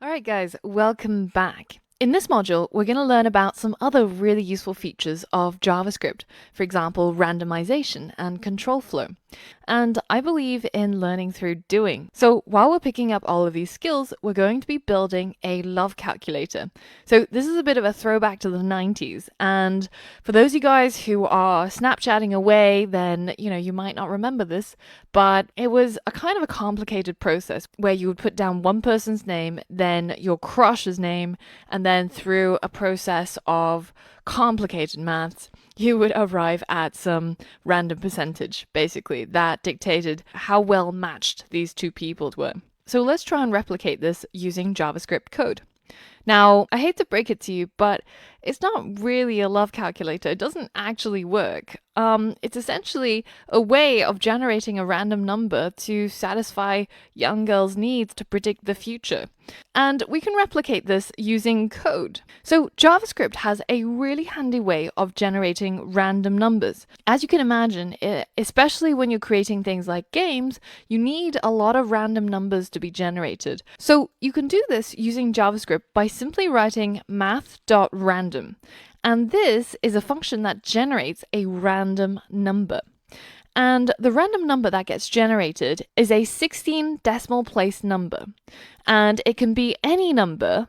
Alright guys, welcome back. In this module, we're going to learn about some other really useful features of JavaScript, for example, randomization and control flow. And I believe in learning through doing. So while we're picking up all of these skills, we're going to be building a love calculator. So this is a bit of a throwback to the 90s. And for those of you guys who are Snapchatting away, then, you might not remember this, but it was a kind of a complicated process where you would put down one person's name, then your crush's name, and then through a process of complicated maths, you would arrive at some random percentage, basically, that dictated how well matched these two people were. So let's try and replicate this using JavaScript code. Now, I hate to break it to you, but it's not really a love calculator. It doesn't actually work. It's essentially a way of generating a random number to satisfy young girls' needs to predict the future. And we can replicate this using code. So JavaScript has a really handy way of generating random numbers. As you can imagine, especially when you're creating things like games, you need a lot of random numbers to be generated. So you can do this using JavaScript by simply writing math.random. And this is a function that generates a random number. And the random number that gets generated is a 16 decimal place number. And it can be any number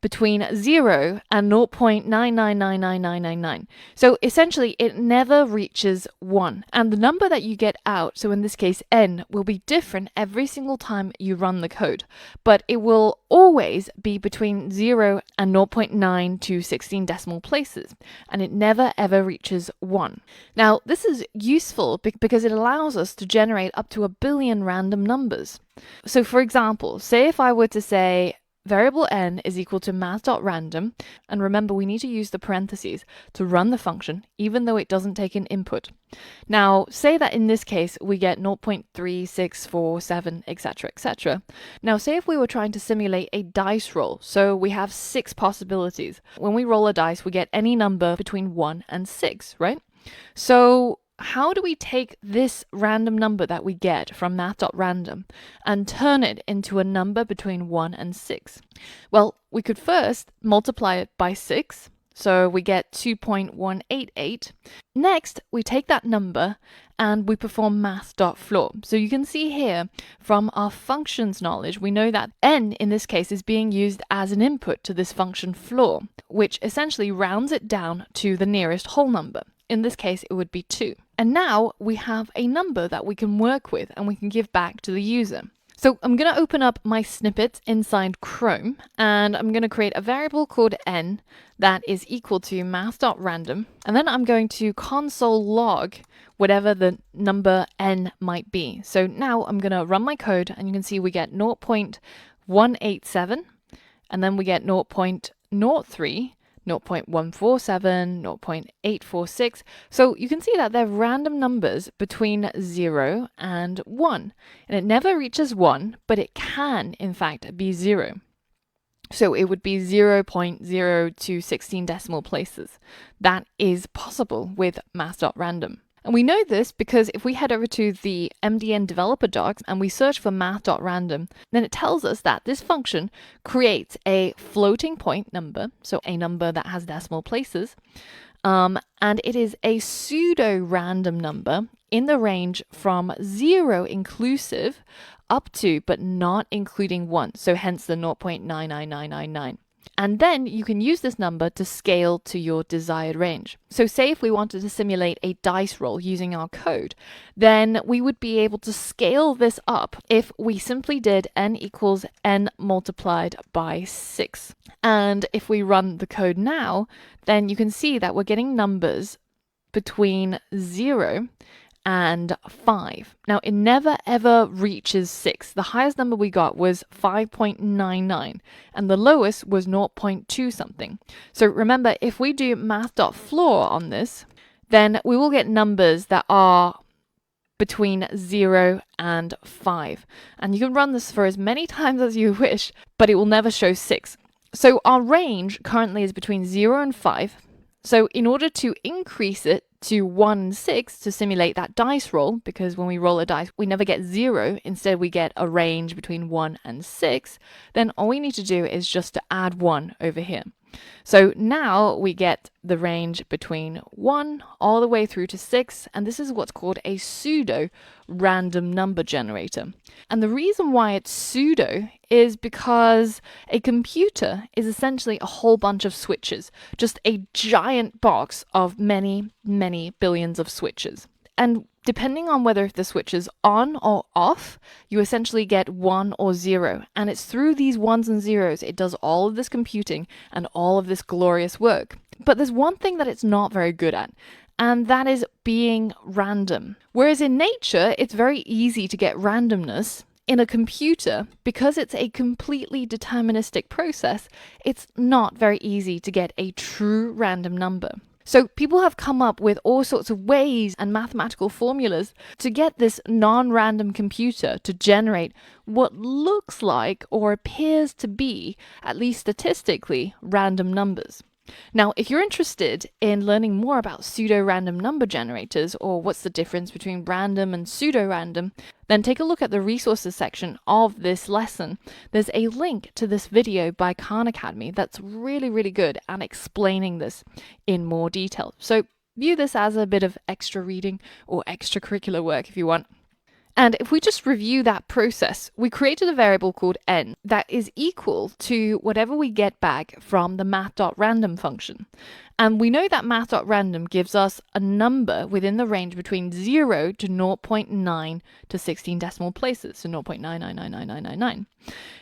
between 0 and 0.9999999. So essentially, it never reaches 1. And the number that you get out, so in this case n, will be different every single time you run the code. But it will always be between 0 and 0.9 to 16 decimal places. And it never ever reaches 1. Now, this is useful because it allows us to generate up to 1 billion random numbers. So for example, say if I were to say variable n is equal to math.random, and remember we need to use the parentheses to run the function even though it doesn't take an input. Now say that in this case we get 0.3647 etc etc. Now say if we were trying to simulate a dice roll, so we have 6 possibilities. When we roll a dice we get any number between 1 and 6, right? So how do we take this random number that we get from math.random and turn it into a number between 1 and 6? Well, we could first multiply it by 6, so we get 2.188. Next, we take that number and we perform math.floor. So you can see here from our functions knowledge, we know that n in this case is being used as an input to this function floor, which essentially rounds it down to the nearest whole number. In this case, it would be 2. And now we have a number that we can work with and we can give back to the user. So I'm going to open up my snippet inside Chrome and I'm going to create a variable called n that is equal to math.random. And then I'm going to console log whatever the number n might be. So now I'm going to run my code and you can see we get 0.187 and then we get 0.03. 0.147, 0.846. So you can see that they're random numbers between 0 and 1. And it never reaches 1, but it can, in fact, be 0. So it would be 0.0 to 16 decimal places. That is possible with math.random. And we know this because if we head over to the MDN developer docs and we search for math.random, then it tells us that this function creates a floating point number, so a number that has decimal places, and it is a pseudo-random number in the range from 0 inclusive up to, but not including 1, so hence the 0.99999. And then you can use this number to scale to your desired range. So say if we wanted to simulate a dice roll using our code, then we would be able to scale this up if we simply did n equals n multiplied by 6. And if we run the code now, then you can see that we're getting numbers between 0 and 5. Now, it never ever reaches 6. The highest number we got was 5.99, and the lowest was 0.2 something. So remember, if we do math.floor on this, then we will get numbers that are between 0 and 5. And you can run this for as many times as you wish, but it will never show 6. So our range currently is between 0 and 5. So in order to increase it to 1 and 6 to simulate that dice roll, because when we roll a dice, we never get 0. Instead, we get a range between 1 and 6. Then all we need to do is just to add 1 over here. So now we get the range between 1 all the way through to 6, and this is what's called a pseudo random number generator. And the reason why it's pseudo is because a computer is essentially a whole bunch of switches, just a giant box of many, many billions of switches. And depending on whether the switch is on or off, you essentially get 1 or 0. And it's through these ones and zeros it does all of this computing and all of this glorious work. But there's one thing that it's not very good at, and that is being random. Whereas in nature, it's very easy to get randomness. In a computer, because it's a completely deterministic process, it's not very easy to get a true random number. So people have come up with all sorts of ways and mathematical formulas to get this non-random computer to generate what looks like or appears to be, at least statistically, random numbers. Now, if you're interested in learning more about pseudo-random number generators, or what's the difference between random and pseudo-random, then take a look at the resources section of this lesson. There's a link to this video by Khan Academy that's really, really good at explaining this in more detail. So view this as a bit of extra reading or extracurricular work if you want. And if we just review that process, we created a variable called n that is equal to whatever we get back from the math.random function. And we know that math.random gives us a number within the range between 0 to 0.9 to 16 decimal places, so 0.9999999.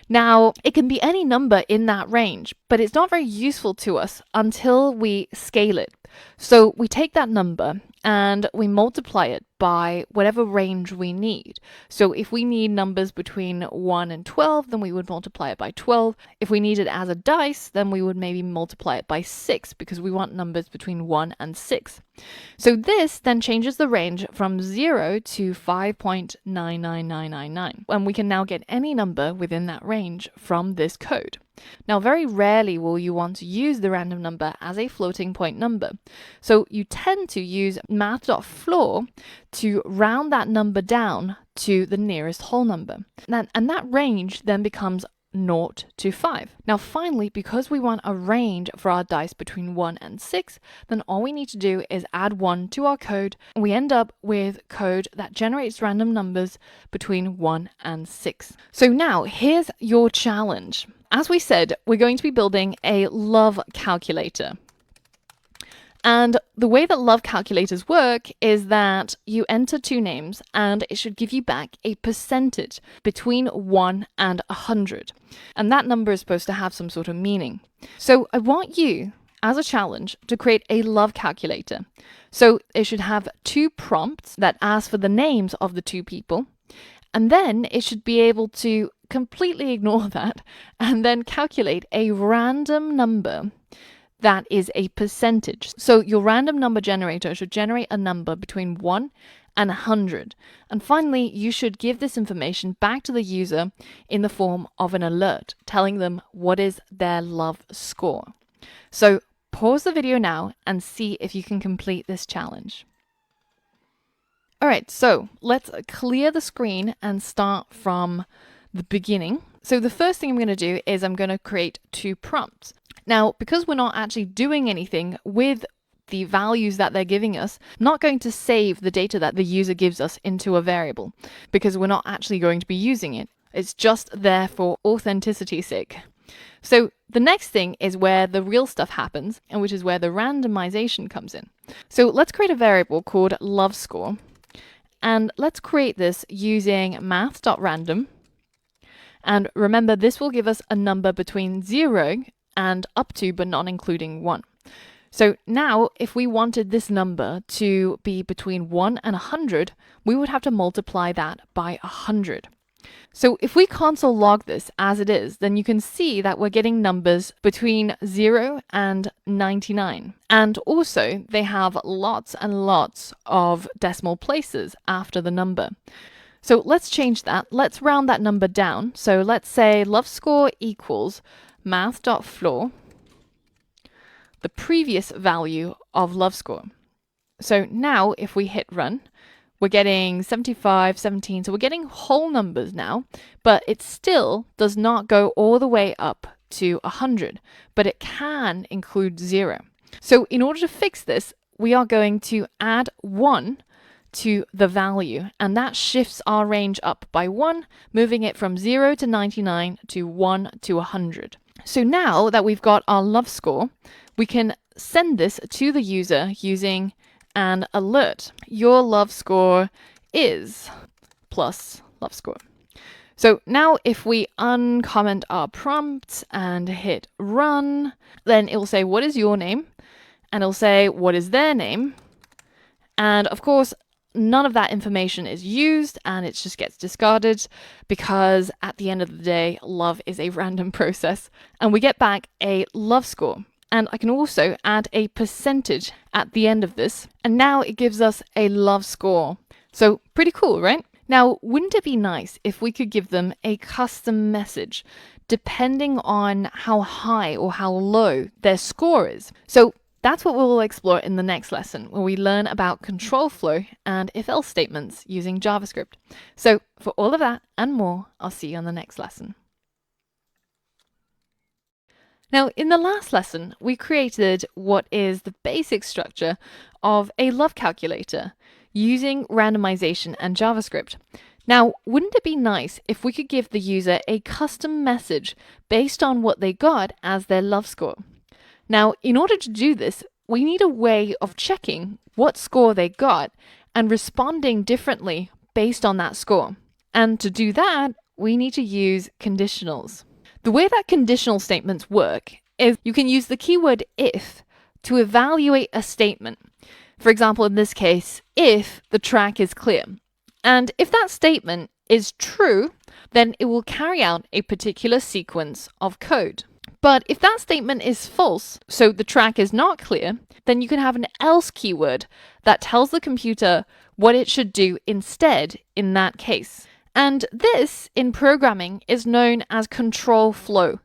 Now, it can be any number in that range, but it's not very useful to us until we scale it. So we take that number and we multiply it by whatever range we need. So if we need numbers between 1 and 12, then we would multiply it by 12. If we need it as a dice, then we would maybe multiply it by 6, because we want numbers between 1 and 6. So this then changes the range from 0 to 5.99999. And we can now get any number within that range from this code. Now, very rarely will you want to use the random number as a floating point number. So you tend to use math.floor to round that number down to the nearest whole number. And that range then becomes 0 to 5. Now finally, because we want a range for our dice between 1 and 6, then all we need to do is add 1 to our code, and we end up with code that generates random numbers between 1 and 6. So now here's your challenge. As we said, we're going to be building a love calculator. And the way that love calculators work is that you enter two names and it should give you back a percentage between 1 and 100. And that number is supposed to have some sort of meaning. So I want you, as a challenge, to create a love calculator. So it should have two prompts that ask for the names of the two people. And then it should be able to completely ignore that and then calculate a random number that is a percentage. So your random number generator should generate a number between 1 and 100. And finally, you should give this information back to the user in the form of an alert, telling them what is their love score. So pause the video now and see if you can complete this challenge. All right, so let's clear the screen and start from the beginning. So the first thing I'm going to do is I'm going to create two prompts. Now, because we're not actually doing anything with the values that they're giving us, I'm not going to save the data that the user gives us into a variable, because we're not actually going to be using it. It's just there for authenticity's sake. So the next thing is where the real stuff happens, and which is where the randomization comes in. So let's create a variable called love score. And let's create this using math.random. And remember, this will give us a number between 0 and up to, but not including 1. So now, if we wanted this number to be between 1 and 100, we would have to multiply that by 100. So if we console log this as it is, then you can see that we're getting numbers between 0 and 99. And also, they have lots and lots of decimal places after the number. So let's change that. Let's round that number down. So let's say love score equals math.floor, the previous value of love score. So now if we hit run, we're getting 75, 17, so we're getting whole numbers now, but it still does not go all the way up to 100, but it can include 0. So in order to fix this, we are going to add 1 to the value, and that shifts our range up by 1, moving it from 0 to 99 to 1 to 100. So now that we've got our love score, we can send this to the user using an alert. Your love score is plus love score. So now if we uncomment our prompt and hit run, then it will say, what is your name? And it'll say, what is their name? And of course, none of that information is used and it just gets discarded because at the end of the day, love is a random process and we get back a love score. And I can also add a percentage at the end of this. And now it gives us a love score. So pretty cool, right? Now, wouldn't it be nice if we could give them a custom message depending on how high or how low their score is? So that's what we'll explore in the next lesson, where we learn about control flow and if-else statements using JavaScript. So for all of that and more, I'll see you on the next lesson. Now, in the last lesson, we created what is the basic structure of a love calculator using randomization and JavaScript. Now, wouldn't it be nice if we could give the user a custom message based on what they got as their love score? Now, in order to do this, we need a way of checking what score they got and responding differently based on that score. And to do that, we need to use conditionals. The way that conditional statements work is you can use the keyword if to evaluate a statement. For example, in this case, if the track is clear. And if that statement is true, then it will carry out a particular sequence of code. But if that statement is false, so the track is not clear, then you can have an else keyword that tells the computer what it should do instead in that case. And this, in programming, is known as control flow.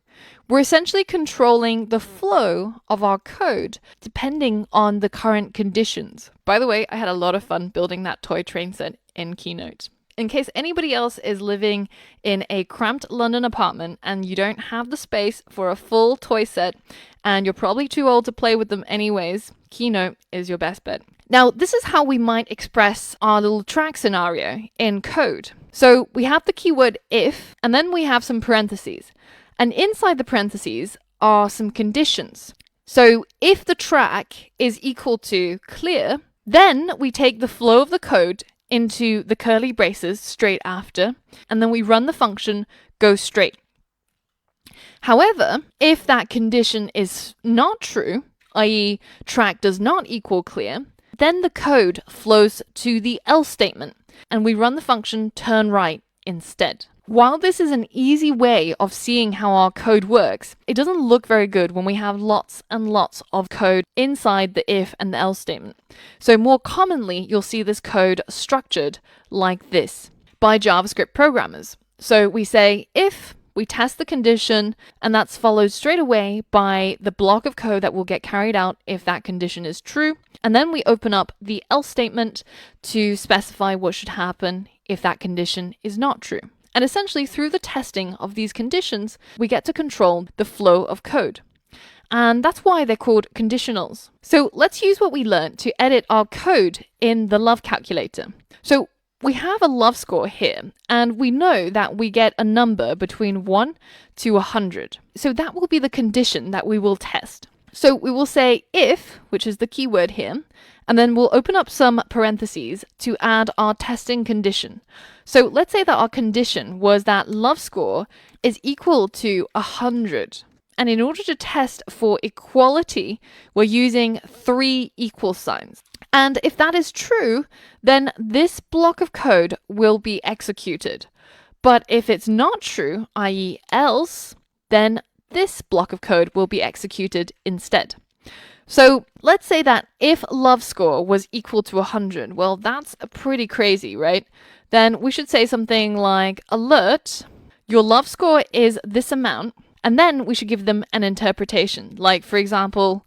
We're essentially controlling the flow of our code depending on the current conditions. By the way, I had a lot of fun building that toy train set in Keynote. In case anybody else is living in a cramped London apartment and you don't have the space for a full toy set and you're probably too old to play with them anyways, Keynote is your best bet. Now, this is how we might express our little track scenario in code. So we have the keyword if, and then we have some parentheses. And inside the parentheses are some conditions. So if the track is equal to clear, then we take the flow of the code into the curly braces straight after, and then we run the function go straight. However, if that condition is not true, i.e. track does not equal clear, then the code flows to the else statement, and we run the function turn right instead. While this is an easy way of seeing how our code works, it doesn't look very good when we have lots and lots of code inside the if and the else statement. So more commonly, you'll see this code structured like this by JavaScript programmers. So we say if, we test the condition, and that's followed straight away by the block of code that will get carried out if that condition is true. And then we open up the else statement to specify what should happen if that condition is not true. And essentially, through the testing of these conditions, we get to control the flow of code. And that's why they're called conditionals. So let's use what we learned to edit our code in the love calculator. So we have a love score here, and we know that we get a number between 1 to 100. So that will be the condition that we will test. So we will say if, which is the keyword here, and then we'll open up some parentheses to add our testing condition. So let's say that our condition was that love score is equal to 100. And in order to test for equality, we're using 3 equal signs. And if that is true, then this block of code will be executed. But if it's not true, i.e. else, then this block of code will be executed instead. So let's say that if love score was equal to 100, well, that's pretty crazy, right? Then we should say something like alert, your love score is this amount, and then we should give them an interpretation. Like, for example,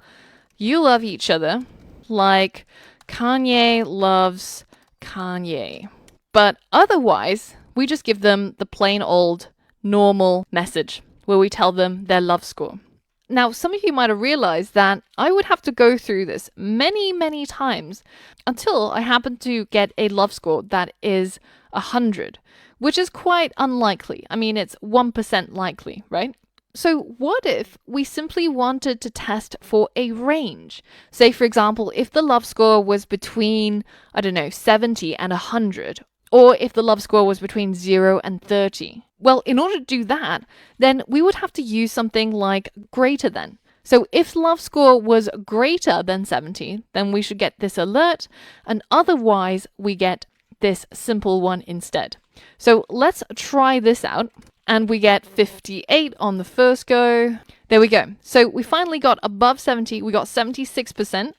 you love each other like Kanye loves Kanye. But otherwise, we just give them the plain old normal message where we tell them their love score. Now, some of you might have realized that I would have to go through this many, many times until I happen to get a love score that is 100, which is quite unlikely. I mean, it's 1% likely, right? So what if we simply wanted to test for a range? Say, for example, if the love score was between, 70 and 100, or if the love score was between 0 and 30. Well, in order to do that, then we would have to use something like greater than. So if love score was greater than 70, then we should get this alert, and otherwise we get this simple one instead. So let's try this out. And we get 58 on the first go. There we go. So we finally got above 70. We got 76%.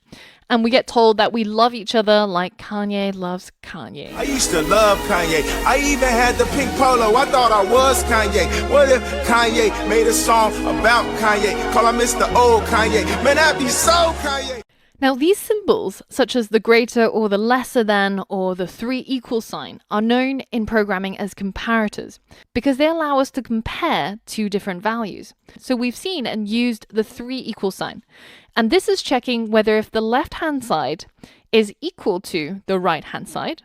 And we get told that we love each other like Kanye loves Kanye. I used to love Kanye. I even had the pink polo. I thought I was Kanye. What if Kanye made a song about Kanye? Call him Mr. Old Kanye. Man, that'd be so Kanye. Now, these symbols, such as the greater or the lesser than or the 3 equal sign, are known in programming as comparators because they allow us to compare two different values. So we've seen and used the 3 equal sign, and this is checking whether if the left-hand side is equal to the right-hand side.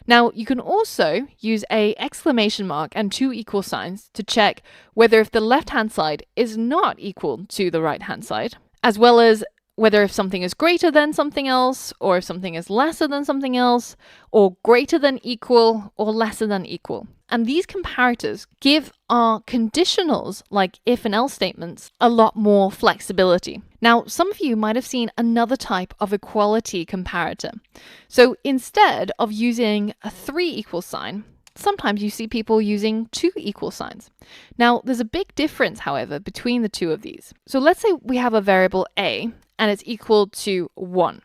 Now, you can also use a exclamation mark and 2 equal signs to check whether if the left-hand side is not equal to the right-hand side, as well as whether if something is greater than something else, or if something is lesser than something else, or greater than equal, or lesser than equal. And these comparators give our conditionals, like if and else statements, a lot more flexibility. Now, some of you might have seen another type of equality comparator. So instead of using a 3 equal sign, sometimes you see people using 2 equal signs. Now, there's a big difference, however, between the two of these. So let's say we have a variable a, and it's equal to 1.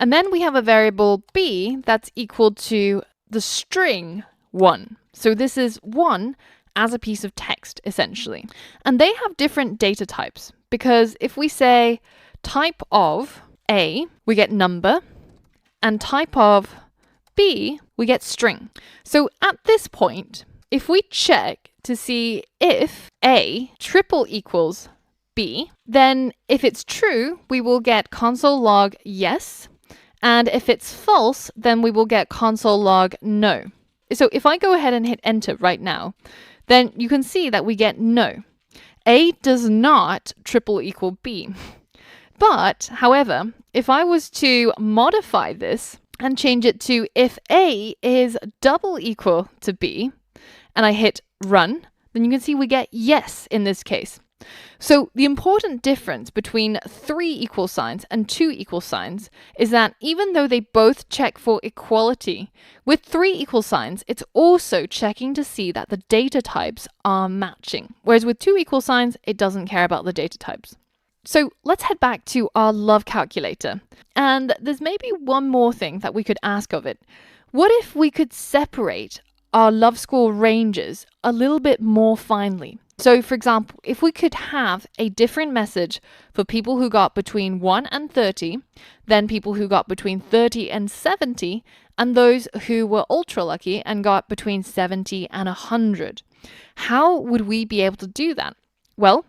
And then we have a variable b that's equal to the string 1. So this is 1 as a piece of text, essentially. And they have different data types, because if we say type of a, we get number, and type of b, we get string. So at this point, if we check to see if a triple equals b, then if it's true, we will get console log yes. And if it's false, then we will get console log no. So if I go ahead and hit enter right now, then you can see that we get no. A does not triple equal b. But, however, if I was to modify this and change it to if A is double equal to B, and I hit run, then you can see we get yes in this case. So the important difference between 3 equal signs and 2 equal signs is that even though they both check for equality, with 3 equal signs, it's also checking to see that the data types are matching. Whereas with 2 equal signs, it doesn't care about the data types. So let's head back to our love calculator. And there's maybe one more thing that we could ask of it. What if we could separate our love score ranges a little bit more finely? So, for example, if we could have a different message for people who got between 1 and 30, then people who got between 30 and 70, and those who were ultra lucky and got between 70 and 100. How would we be able to do that? Well,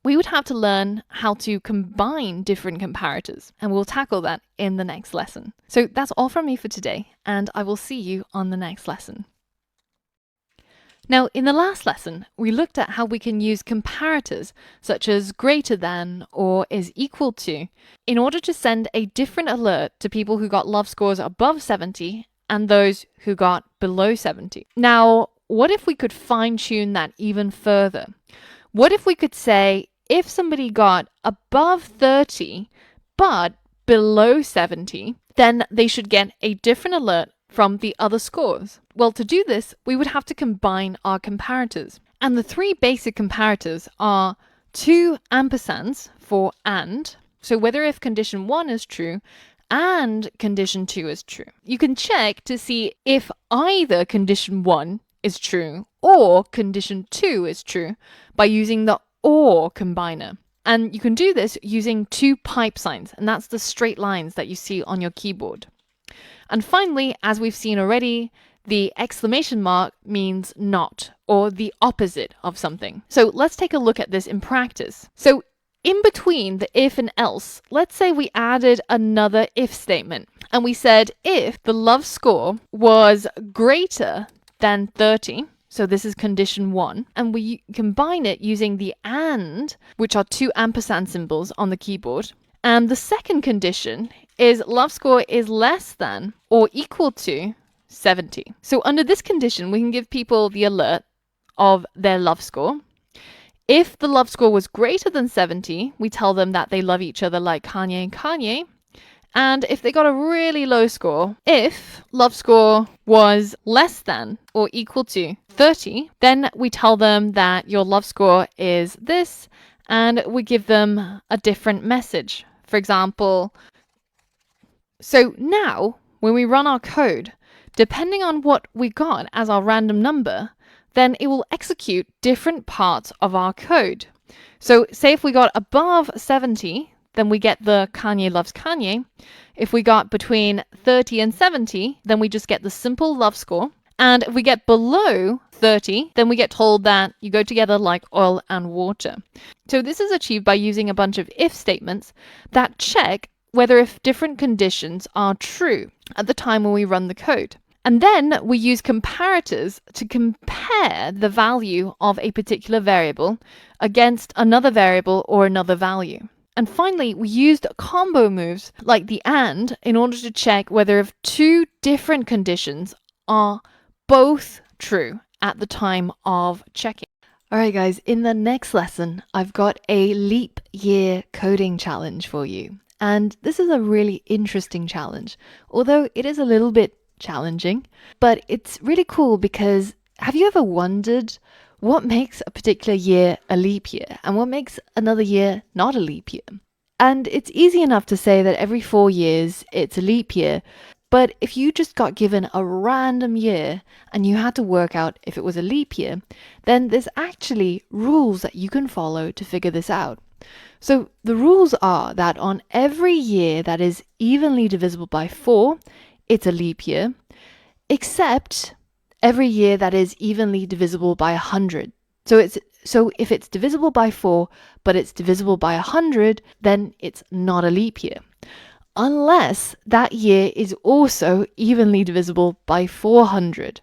we would have to learn how to combine different comparators, and we'll tackle that in the next lesson. So that's all from me for today, and I will see you on the next lesson. Now, in the last lesson, we looked at how we can use comparators such as greater than or is equal to in order to send a different alert to people who got love scores above 70 and those who got below 70. Now, what if we could fine-tune that even further? What if we could say if somebody got above 30 but below 70, then they should get a different alert from the other scores? Well, to do this, we would have to combine our comparators. And the 3 basic comparators are 2 ampersands for and, so whether if condition 1 is true and condition 2 is true. You can check to see if either condition 1 is true or condition 2 is true by using the or combiner. And you can do this using two pipe signs, and that's the straight lines that you see on your keyboard. And finally, as we've seen already, the exclamation mark means not, or the opposite of something. So let's take a look at this in practice. So in between the if and else, let's say we added another if statement, and we said if the love score was greater than 30, so this is condition 1, and we combine it using the and, which are two ampersand symbols on the keyboard. And the second condition is love score is less than or equal to 70. So under this condition, we can give people the alert of their love score. If the love score was greater than 70, we tell them that they love each other like Kanye and Kanye. And if they got a really low score, if love score was less than or equal to 30, then we tell them that your love score is this, and we give them a different message. For example, so now when we run our code, depending on what we got as our random number, then it will execute different parts of our code. So say if we got above 70, then we get the Kanye loves Kanye. If we got between 30 and 70, then we just get the simple love score. And if we get below 30, then we get told that you go together like oil and water. So this is achieved by using a bunch of if statements that check whether if different conditions are true at the time when we run the code. And then we use comparators to compare the value of a particular variable against another variable or another value. And finally, we used combo moves like the and in order to check whether if two different conditions are both true at the time of checking. All right, guys, in the next lesson, I've got a leap year coding challenge for you. And this is a really interesting challenge, although it is a little bit challenging, but it's really cool because have you ever wondered what makes a particular year a leap year and what makes another year not a leap year? And it's easy enough to say that every 4 years it's a leap year, but if you just got given a random year and you had to work out if it was a leap year, then there's actually rules that you can follow to figure this out. So the rules are that on every year that is evenly divisible by 4, it's a leap year, except every year that is evenly divisible by 100. So if it's divisible by 4, but it's divisible by 100, then it's not a leap year, unless that year is also evenly divisible by 400.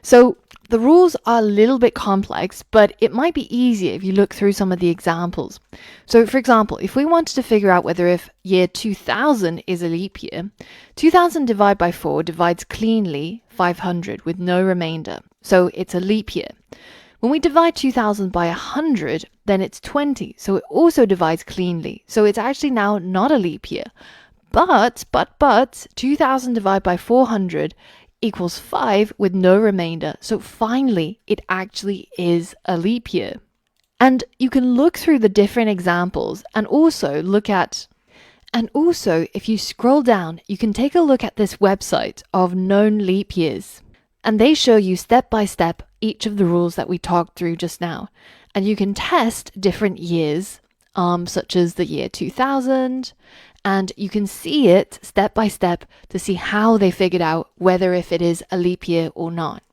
So the rules are a little bit complex, but it might be easier if you look through some of the examples. So for example, if we wanted to figure out whether if year 2000 is a leap year, 2000 divided by 4 divides cleanly 500 with no remainder. So it's a leap year. When we divide 2000 by 100, then it's 20. So it also divides cleanly. So it's actually now not a leap year. But 2000 divided by 400 equals 5 with no remainder. So finally, it actually is a leap year. And you can look through the different examples and also if you scroll down, you can take a look at this website of known leap years. And they show you step by step each of the rules that we talked through just now. And you can test different years, such as the year 2000, and you can see it step by step to see how they figured out whether if it is a leap year or not.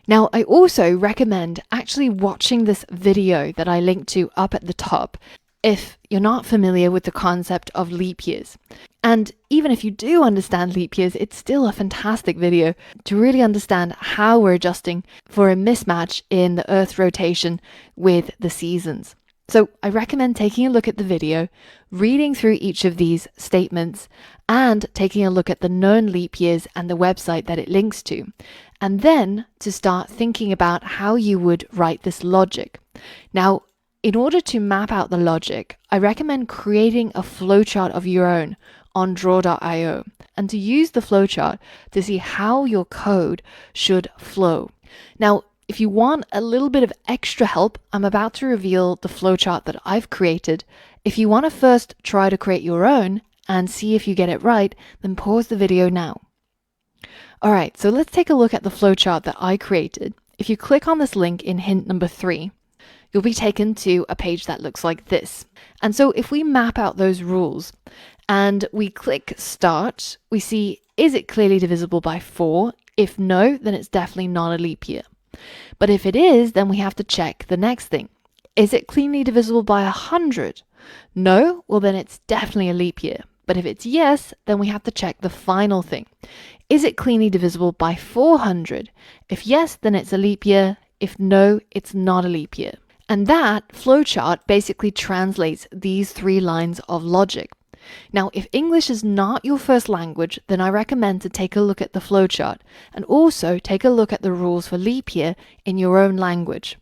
Now, I also recommend actually watching this video that I linked to up at the top if you're not familiar with the concept of leap years. And even if you do understand leap years, it's still a fantastic video to really understand how we're adjusting for a mismatch in the Earth's rotation with the seasons. So I recommend taking a look at the video, reading through each of these statements, and taking a look at the known leap years and the website that it links to, and then to start thinking about how you would write this logic. Now, in order to map out the logic, I recommend creating a flowchart of your own on draw.io and to use the flowchart to see how your code should flow. Now, if you want a little bit of extra help, I'm about to reveal the flowchart that I've created. If you want to first try to create your own and see if you get it right, then pause the video now. All right, so let's take a look at the flowchart that I created. If you click on this link in hint number 3, you'll be taken to a page that looks like this. And so if we map out those rules and we click Start, we see, is it clearly divisible by 4? If no, then it's definitely not a leap year. But if it is, then we have to check the next thing. Is it cleanly divisible by 100? No? Well, then it's definitely a leap year. But if it's yes, then we have to check the final thing. Is it cleanly divisible by 400? If yes, then it's a leap year. If no, it's not a leap year. And that flowchart basically translates these 3 lines of logic. Now, if English is not your first language, then I recommend to take a look at the flowchart and also take a look at the rules for leap year in your own language.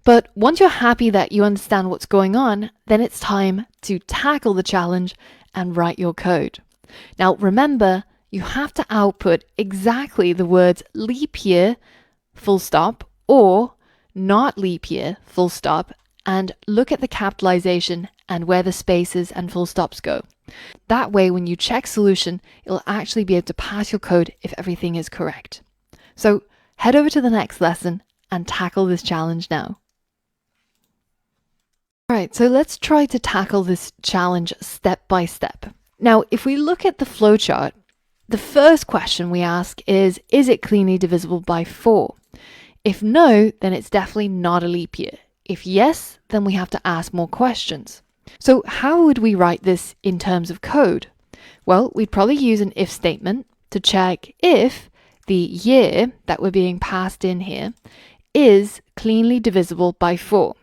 But once you're happy that you understand what's going on, then it's time to tackle the challenge and write your code. Now, remember, you have to output exactly the words leap year, full stop, or not leap year, full stop, and look at the capitalization and where the spaces and full stops go. That way, when you check solution, it'll actually be able to pass your code if everything is correct. So head over to the next lesson and tackle this challenge now. All right, so let's try to tackle this challenge step by step. Now, if we look at the flowchart, the first question we ask is it cleanly divisible by 4? If no, then it's definitely not a leap year. If yes, then we have to ask more questions. So how would we write this in terms of code? Well, we'd probably use an if statement to check if the year that we're being passed in here is cleanly divisible by 4.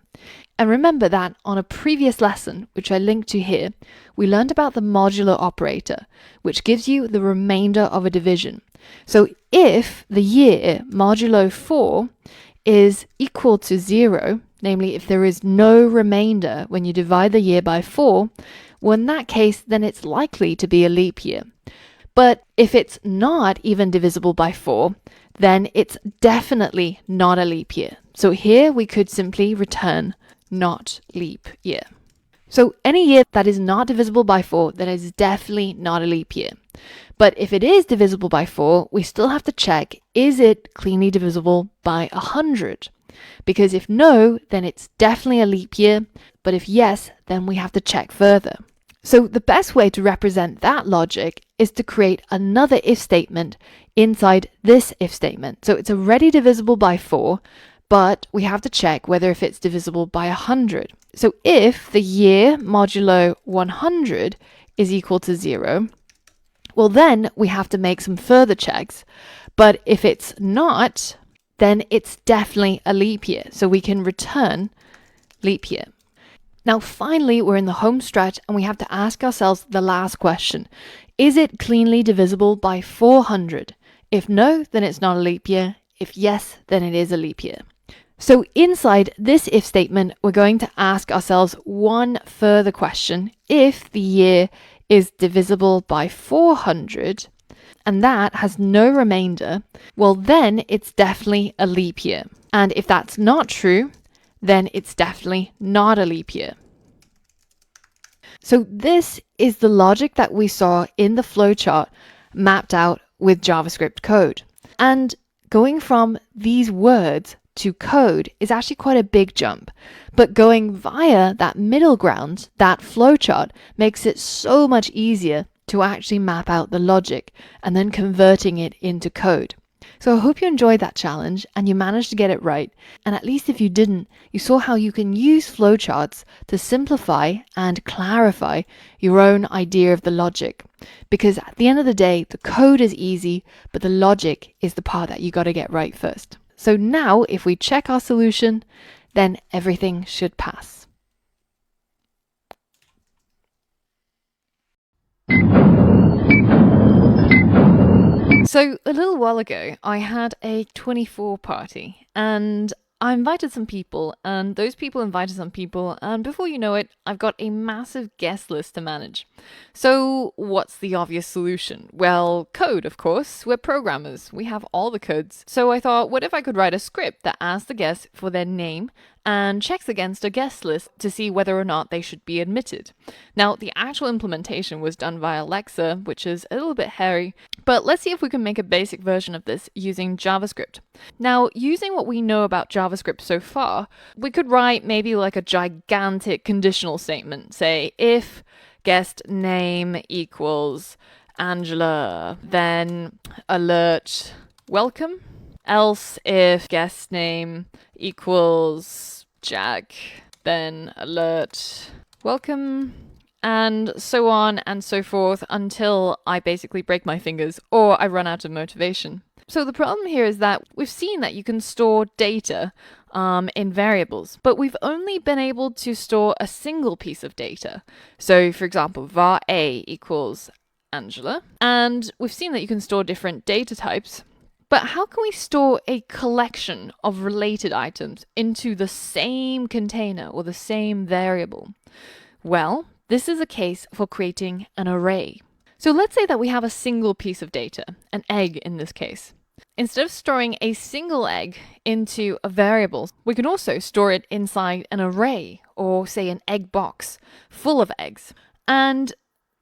And remember that on a previous lesson, which I linked to here, we learned about the modulo operator, which gives you the remainder of a division. So if the year modulo 4 is equal to 0, namely if there is no remainder when you divide the year by 4, well, in that case, then it's likely to be a leap year. But if it's not even divisible by 4, then it's definitely not a leap year. So here we could simply return not leap year. So any year that is not divisible by 4, that is definitely not a leap year. But if it is divisible by 4, we still have to check, is it cleanly divisible by 100? Because if no, then it's definitely a leap year. But if yes, then we have to check further. So the best way to represent that logic is to create another if statement inside this if statement. So it's already divisible by 4, but we have to check whether if it's divisible by 100. So if the year modulo 100 is equal to 0, well, then we have to make some further checks. But if it's not, then it's definitely a leap year. So we can return leap year. Now, finally, we're in the home stretch and we have to ask ourselves the last question. Is it cleanly divisible by 400? If no, then it's not a leap year. If yes, then it is a leap year. So inside this if statement, we're going to ask ourselves one further question. If the year is divisible by 400, and that has no remainder, well, then it's definitely a leap year. And if that's not true, then it's definitely not a leap year. So this is the logic that we saw in the flowchart mapped out with JavaScript code. And going from these words to code is actually quite a big jump. But going via that middle ground, that flowchart, makes it so much easier to actually map out the logic and then converting it into code. So I hope you enjoyed that challenge and you managed to get it right. And at least if you didn't, you saw how you can use flowcharts to simplify and clarify your own idea of the logic. Because at the end of the day, the code is easy, but the logic is the part that you got to get right first. So now if we check our solution, then everything should pass. So a little while ago, I had a 24 party and I invited some people and those people invited some people, and before you know it, I've got a massive guest list to manage. So what's the obvious solution? Well, code, of course. We're programmers. We have all the codes. So I thought, what if I could write a script that asks the guests for their name and checks against a guest list to see whether or not they should be admitted. Now, the actual implementation was done via Alexa, which is a little bit hairy, but let's see if we can make a basic version of this using JavaScript. Now, using what we know about JavaScript so far, we could write maybe like a gigantic conditional statement, say if guest name equals Angela, then alert welcome. Else, if guest name equals Jack, then alert welcome, and so on and so forth until I basically break my fingers or I run out of motivation. So the problem here is that we've seen that you can store data in variables, but we've only been able to store a single piece of data. So for example, var a equals Angela, and we've seen that you can store different data types. But how can we store a collection of related items into the same container or the same variable? Well, this is a case for creating an array. So let's say that we have a single piece of data, an egg in this case. Instead of storing a single egg into a variable, we can also store it inside an array or say an egg box full of eggs. And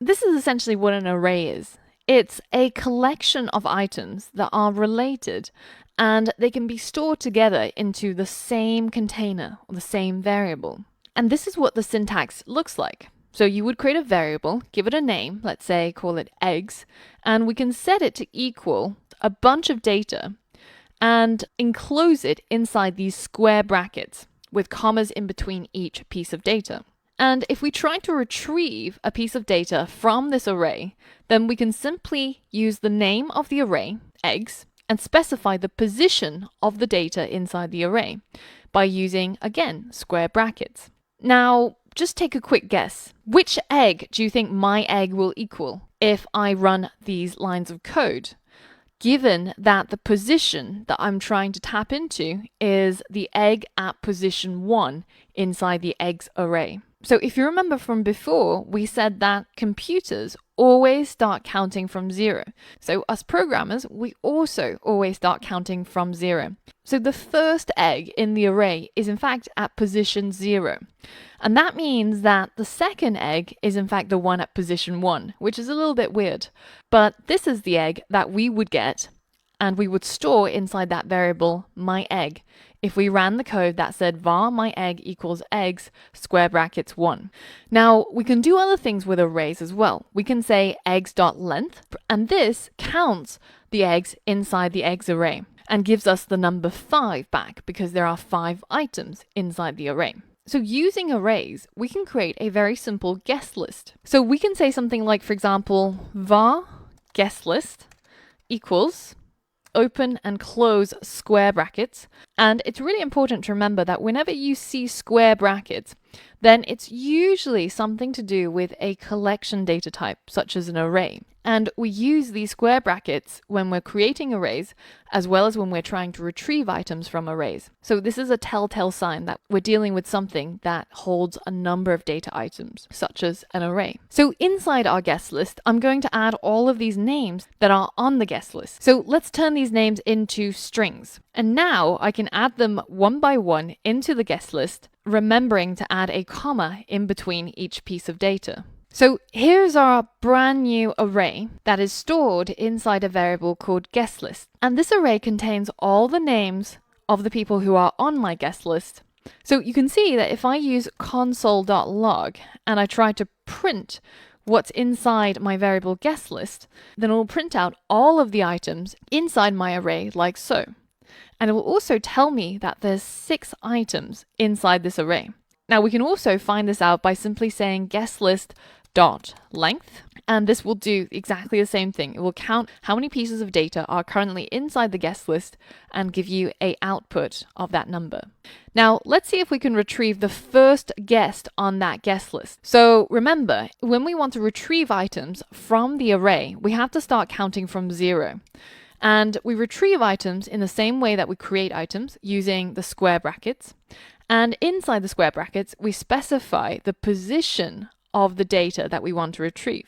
this is essentially what an array is. It's a collection of items that are related and they can be stored together into the same container or the same variable. And this is what the syntax looks like. So you would create a variable, give it a name, let's say call it eggs, and we can set it to equal a bunch of data and enclose it inside these square brackets with commas in between each piece of data. And if we try to retrieve a piece of data from this array, then we can simply use the name of the array, eggs, and specify the position of the data inside the array by using, again, square brackets. Now, just take a quick guess. Which egg do you think my egg will equal if I run these lines of code? Given that the position that I'm trying to tap into is the egg at position 1 inside the eggs array. So if you remember from before, we said that computers always start counting from 0. So us programmers, we also always start counting from 0. So the first egg in the array is in fact at position 0. And that means that the second egg is in fact the one at position 1, which is a little bit weird. But this is the egg that we would get and we would store inside that variable my egg if we ran the code that said var my egg equals eggs square brackets 1. Now we can do other things with arrays as well. We can say eggs.length, and this counts the eggs inside the eggs array and gives us the number 5 back because there are 5 items inside the array. So using arrays, we can create a very simple guest list. So we can say something like, for example, var guest list equals open and close square brackets. And it's really important to remember that whenever you see square brackets, then it's usually something to do with a collection data type, such as an array. And we use these square brackets when we're creating arrays, as well as when we're trying to retrieve items from arrays. So this is a telltale sign that we're dealing with something that holds a number of data items, such as an array. So inside our guest list, I'm going to add all of these names that are on the guest list. So let's turn these names into strings. And now I can add them one by one into the guest list, remembering to add a comma in between each piece of data. So here's our brand new array that is stored inside a variable called guest list. And this array contains all the names of the people who are on my guest list. So you can see that if I use console.log and I try to print what's inside my variable guest list, then it will print out all of the items inside my array like so. And it will also tell me that there's 6 items inside this array. Now we can also find this out by simply saying guest list dot length, and this will do exactly the same thing. It will count how many pieces of data are currently inside the guest list and give you an output of that number. Now let's see if we can retrieve the first guest on that guest list. So remember, when we want to retrieve items from the array, we have to start counting from 0. And we retrieve items in the same way that we create items, using the square brackets. And inside the square brackets, we specify the position of the data that we want to retrieve.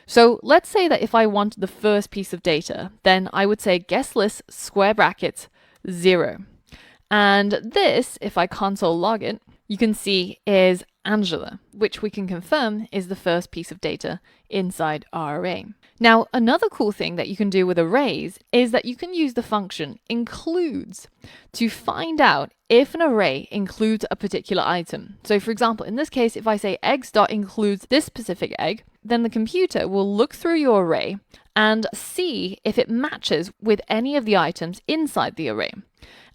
So let's say that if I wanted the first piece of data, then I would say guest list square brackets 0. And this, if I console log it, you can see is Angela, which we can confirm is the first piece of data inside our array. Now, another cool thing that you can do with arrays is that you can use the function includes to find out if an array includes a particular item. So for example, in this case, if I say eggs.includes this specific egg, then the computer will look through your array and see if it matches with any of the items inside the array.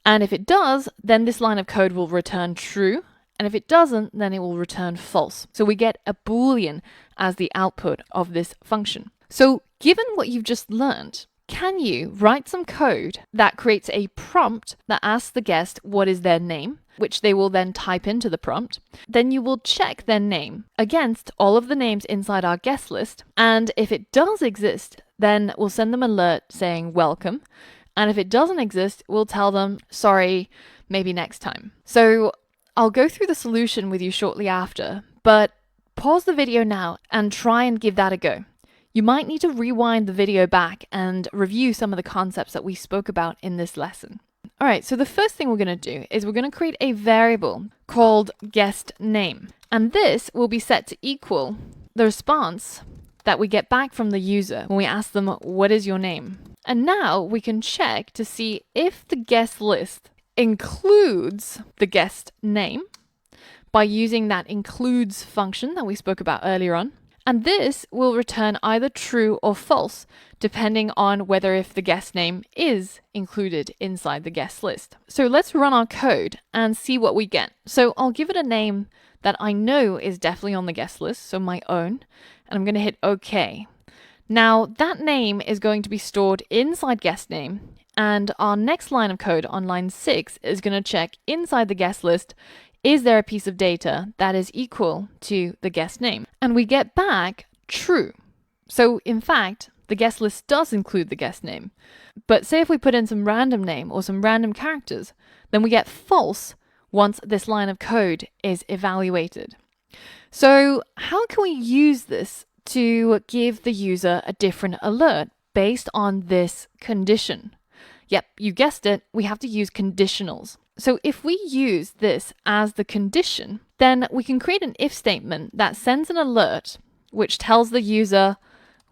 And if it does, then this line of code will return true. And if it doesn't, then it will return false. So we get a Boolean as the output of this function. So given what you've just learned, can you write some code that creates a prompt that asks the guest what is their name, which they will then type into the prompt? Then you will check their name against all of the names inside our guest list. And if it does exist, then we'll send them an alert saying welcome. And if it doesn't exist, we'll tell them, sorry, maybe next time. So I'll go through the solution with you shortly after, but pause the video now and try and give that a go. You might need to rewind the video back and review some of the concepts that we spoke about in this lesson. All right, so the first thing we're going to do is we're going to create a variable called guest name. And this will be set to equal the response that we get back from the user when we ask them, what is your name? And now we can check to see if the guest list includes the guest name by using that includes function that we spoke about earlier on. And this will return either true or false, depending on whether if the guest name is included inside the guest list. So let's run our code and see what we get. So I'll give it a name that I know is definitely on the guest list, so my own, and I'm going to hit OK. Now that name is going to be stored inside guest name, and our next line of code on line 6 is going to check inside the guest list, is there a piece of data that is equal to the guest name? And we get back true. So in fact, the guest list does include the guest name. But say if we put in some random name or some random characters, then we get false once this line of code is evaluated. So how can we use this to give the user a different alert based on this condition? Yep, you guessed it, we have to use conditionals. So if we use this as the condition, then we can create an if statement that sends an alert which tells the user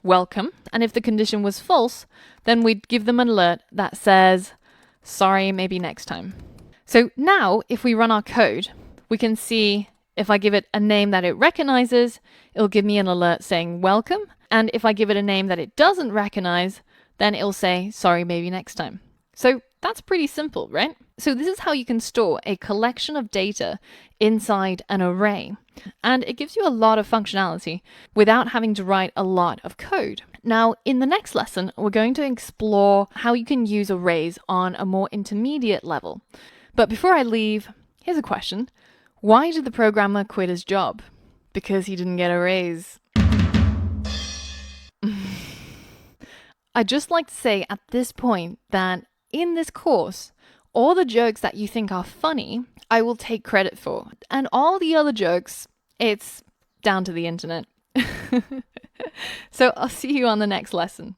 welcome. And if the condition was false, then we'd give them an alert that says, sorry, maybe next time. So now if we run our code, we can see if I give it a name that it recognizes, it'll give me an alert saying welcome. And if I give it a name that it doesn't recognize, then it'll say, sorry, maybe next time. So that's pretty simple, right? So this is how you can store a collection of data inside an array. And it gives you a lot of functionality without having to write a lot of code. Now, in the next lesson, we're going to explore how you can use arrays on a more intermediate level. But before I leave, here's a question. Why did the programmer quit his job? Because he didn't get a raise. I'd just like to say at this point that in this course, all the jokes that you think are funny, I will take credit for. And all the other jokes, it's down to the internet. So I'll see you on the next lesson.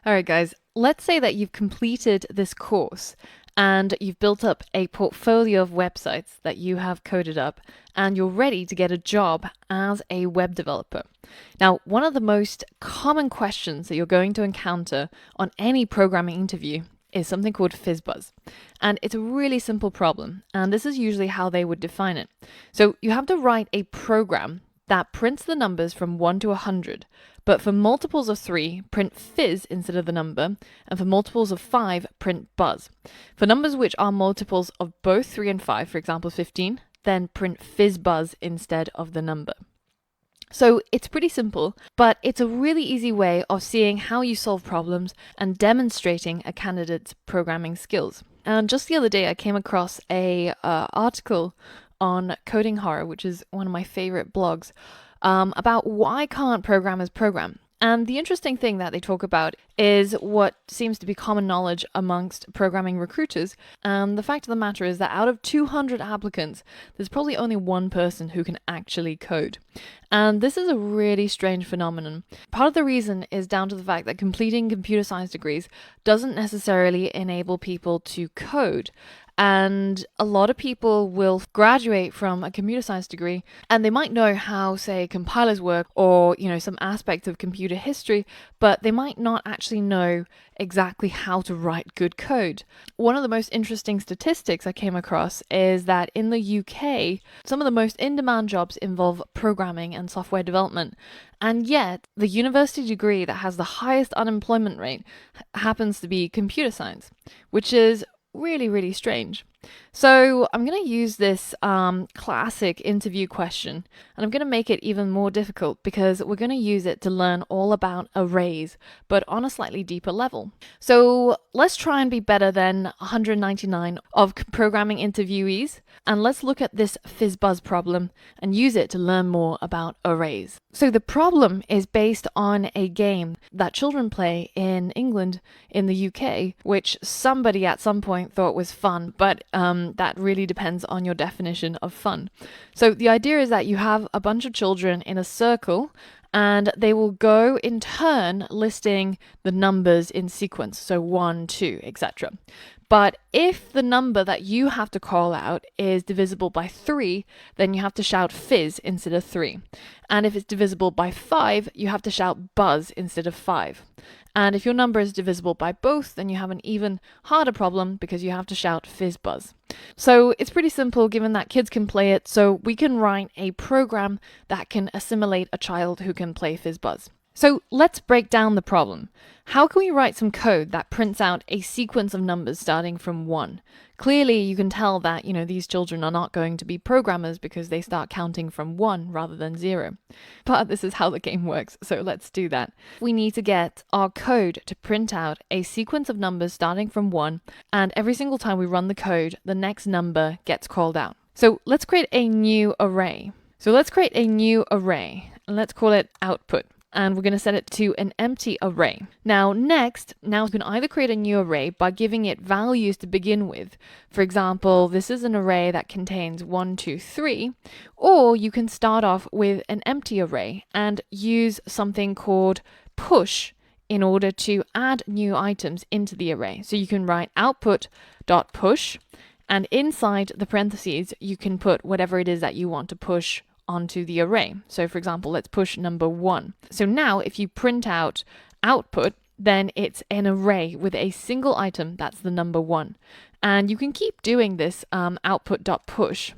All right, guys, let's say that you've completed this course and you've built up a portfolio of websites that you have coded up and you're ready to get a job as a web developer. Now, one of the most common questions that you're going to encounter on any programming interview is something called FizzBuzz. And it's a really simple problem. And this is usually how they would define it. So you have to write a program that prints the numbers from 1 to 100. But for multiples of 3, print fizz instead of the number. And for multiples of 5, print buzz. For numbers which are multiples of both 3 and 5, for example 15, then print fizz buzz instead of the number. So it's pretty simple, but it's a really easy way of seeing how you solve problems and demonstrating a candidate's programming skills. And just the other day, I came across a article on Coding Horror, which is one of my favorite blogs, about why can't programmers program. And the interesting thing that they talk about is what seems to be common knowledge amongst programming recruiters. And the fact of the matter is that out of 200 applicants, there's probably only one person who can actually code. And this is a really strange phenomenon. Part of the reason is down to the fact that completing computer science degrees doesn't necessarily enable people to code. And a lot of people will graduate from a computer science degree and they might know how, say, compilers work or, some aspects of computer history, but they might not actually know exactly how to write good code. One of the most interesting statistics I came across is that in the UK, some of the most in-demand jobs involve programming and software development. And yet, the university degree that has the highest unemployment rate happens to be computer science, which is really, really strange. So I'm going to use this classic interview question, and I'm going to make it even more difficult because we're going to use it to learn all about arrays, but on a slightly deeper level. So let's try and be better than 199 of programming interviewees, and let's look at this FizzBuzz problem and use it to learn more about arrays. So the problem is based on a game that children play in England, in the UK, which somebody at some point thought was fun, but that really depends on your definition of fun. So the idea is that you have a bunch of children in a circle and they will go in turn listing the numbers in sequence, so 1, 2, etc. But if the number that you have to call out is divisible by 3, then you have to shout fizz instead of 3. And if it's divisible by 5, you have to shout buzz instead of 5. And if your number is divisible by both, then you have an even harder problem because you have to shout fizz buzz. So it's pretty simple given that kids can play it, so we can write a program that can assimilate a child who can play fizz buzz. So let's break down the problem. How can we write some code that prints out a sequence of numbers starting from 1? Clearly, you can tell that, these children are not going to be programmers because they start counting from 1 rather than 0. But this is how the game works, so let's do that. We need to get our code to print out a sequence of numbers starting from 1, and every single time we run the code, the next number gets called out. So let's create a new array. And let's call it output. And we're going to set it to an empty array. Now we can either create a new array by giving it values to begin with. For example, this is an array that contains 1, 2, 3, or you can start off with an empty array and use something called push in order to add new items into the array. So you can write output.push, and inside the parentheses, you can put whatever it is that you want to push onto the array. So for example, let's push number 1. So now if you print out output, then it's an array with a single item that's the number 1. And you can keep doing this output.push.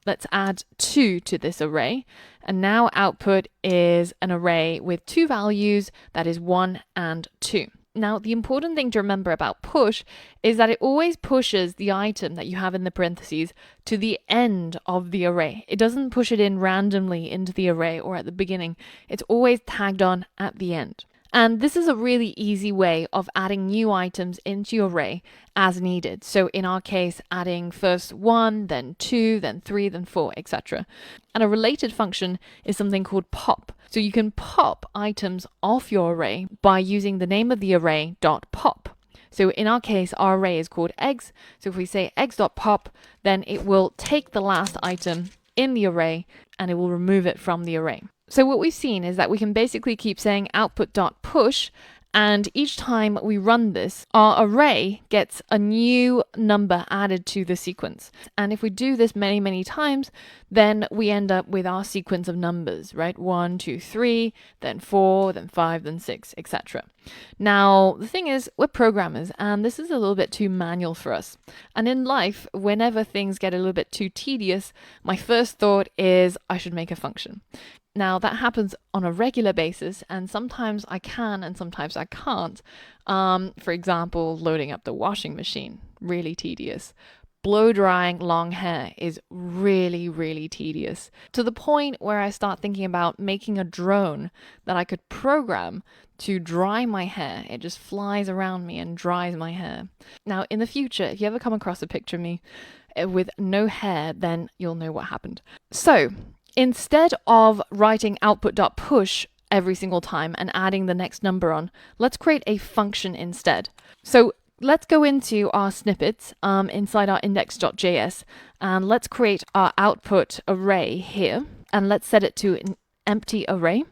Let's add 2 to this array. And now output is an array with 2 values, that is 1 and 2. Now, the important thing to remember about push is that it always pushes the item that you have in the parentheses to the end of the array. It doesn't push it in randomly into the array or at the beginning. It's always tagged on at the end. And this is a really easy way of adding new items into your array as needed. So in our case, adding first 1, then 2, then 3, then 4, etc. And a related function is something called pop. So you can pop items off your array by using the name of the array .pop. So in our case, our array is called eggs. So if we say eggs.pop, then it will take the last item in the array and it will remove it from the array. So what we've seen is that we can basically keep saying output.push, and each time we run this, our array gets a new number added to the sequence. And if we do this many, many times, then we end up with our sequence of numbers, right? 1, 2, 3, then 4, then 5, then 6, etc. Now, the thing is, we're programmers, and this is a little bit too manual for us. And in life, whenever things get a little bit too tedious, my first thought is I should make a function. Now, that happens on a regular basis, and sometimes I can and sometimes I can't. For example, loading up the washing machine, really tedious. Blow drying long hair is really, really tedious, to the point where I start thinking about making a drone that I could program to dry my hair. It just flies around me and dries my hair. Now, in the future, if you ever come across a picture of me with no hair, then you'll know what happened. So, instead of writing output.push every single time and adding the next number on. Let's create a function instead. So let's go into our snippets inside our index.js, and let's create our output array here, and let's set it to an empty array.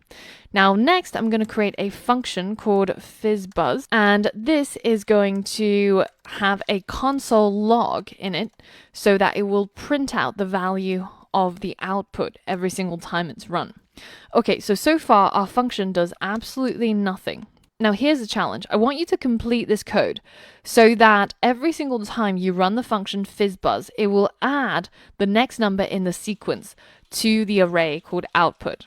Now next I'm going to create a function called fizzbuzz, and this is going to have a console log in it so that it will print out the value of the output every single time it's run. Okay, so far our function does absolutely nothing. Now here's the challenge. I want you to complete this code so that every single time you run the function fizzbuzz, it will add the next number in the sequence to the array called output.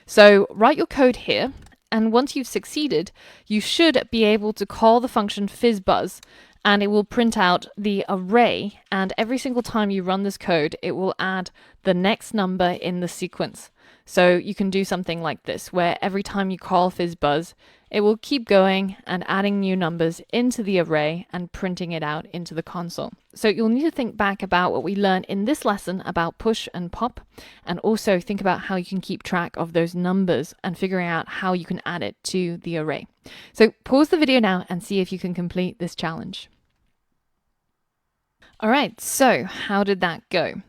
So write your code here, and once you've succeeded, you should be able to call the function fizzbuzz, and it will print out the array, and every single time you run this code, it will add the next number in the sequence. So you can do something like this, where every time you call fizzbuzz, it will keep going and adding new numbers into the array and printing it out into the console. So you'll need to think back about what we learned in this lesson about push and pop, and also think about how you can keep track of those numbers and figuring out how you can add it to the array. So pause the video now and see if you can complete this challenge. All right, so how did that go?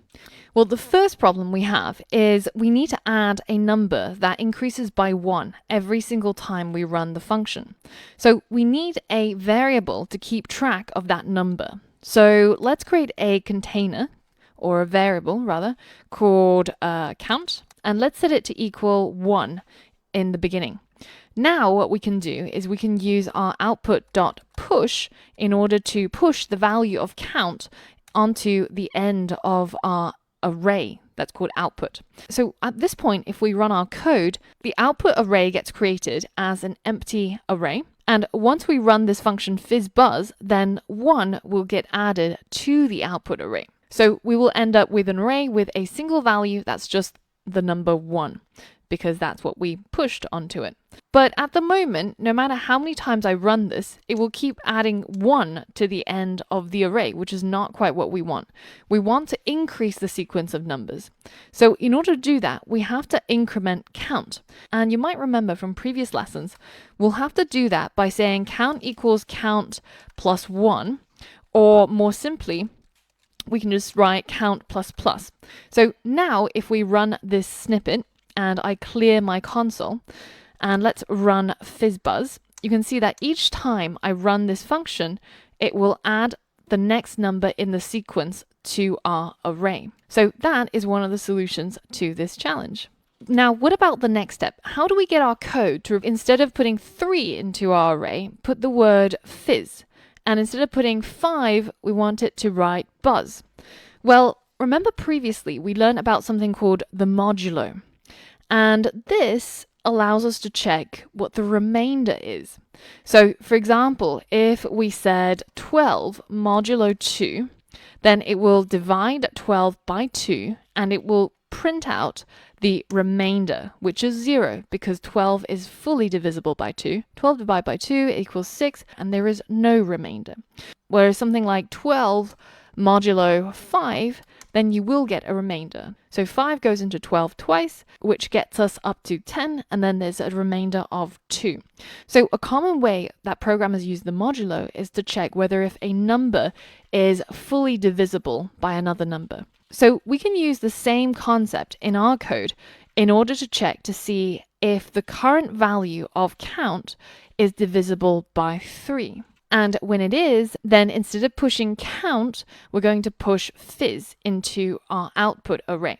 Well, the first problem we have is we need to add a number that increases by 1 every single time we run the function. So we need a variable to keep track of that number. So let's create a container, or a variable rather, called count, and let's set it to equal 1 in the beginning. Now what we can do is we can use our output.push in order to push the value of count onto the end of our array that's called output. So at this point, if we run our code, the output array gets created as an empty array. And once we run this function fizzbuzz, then 1 will get added to the output array. So we will end up with an array with a single value that's just the number 1, because that's what we pushed onto it. But at the moment, no matter how many times I run this, it will keep adding 1 to the end of the array, which is not quite what we want. We want to increase the sequence of numbers. So in order to do that, we have to increment count. And you might remember from previous lessons, we'll have to do that by saying count equals count plus 1, or more simply, we can just write count plus plus. So now if we run this snippet, and I clear my console, and let's run fizzbuzz, you can see that each time I run this function, it will add the next number in the sequence to our array. So that is one of the solutions to this challenge. Now, what about the next step? How do we get our code to, instead of putting 3 into our array, put the word fizz? And instead of putting 5, we want it to write buzz. Well, remember previously we learned about something called the modulo. And this allows us to check what the remainder is. So, for example, if we said 12 modulo 2, then it will divide 12 by 2, and it will print out the remainder, which is 0, because 12 is fully divisible by 2. 12 divided by 2 equals 6, and there is no remainder. Whereas something like 12 modulo 5, then you will get a remainder. So 5 goes into 12 twice, which gets us up to 10, and then there's a remainder of 2. So a common way that programmers use the modulo is to check whether if a number is fully divisible by another number. So we can use the same concept in our code in order to check to see if the current value of count is divisible by 3. And when it is, then instead of pushing count, we're going to push fizz into our output array.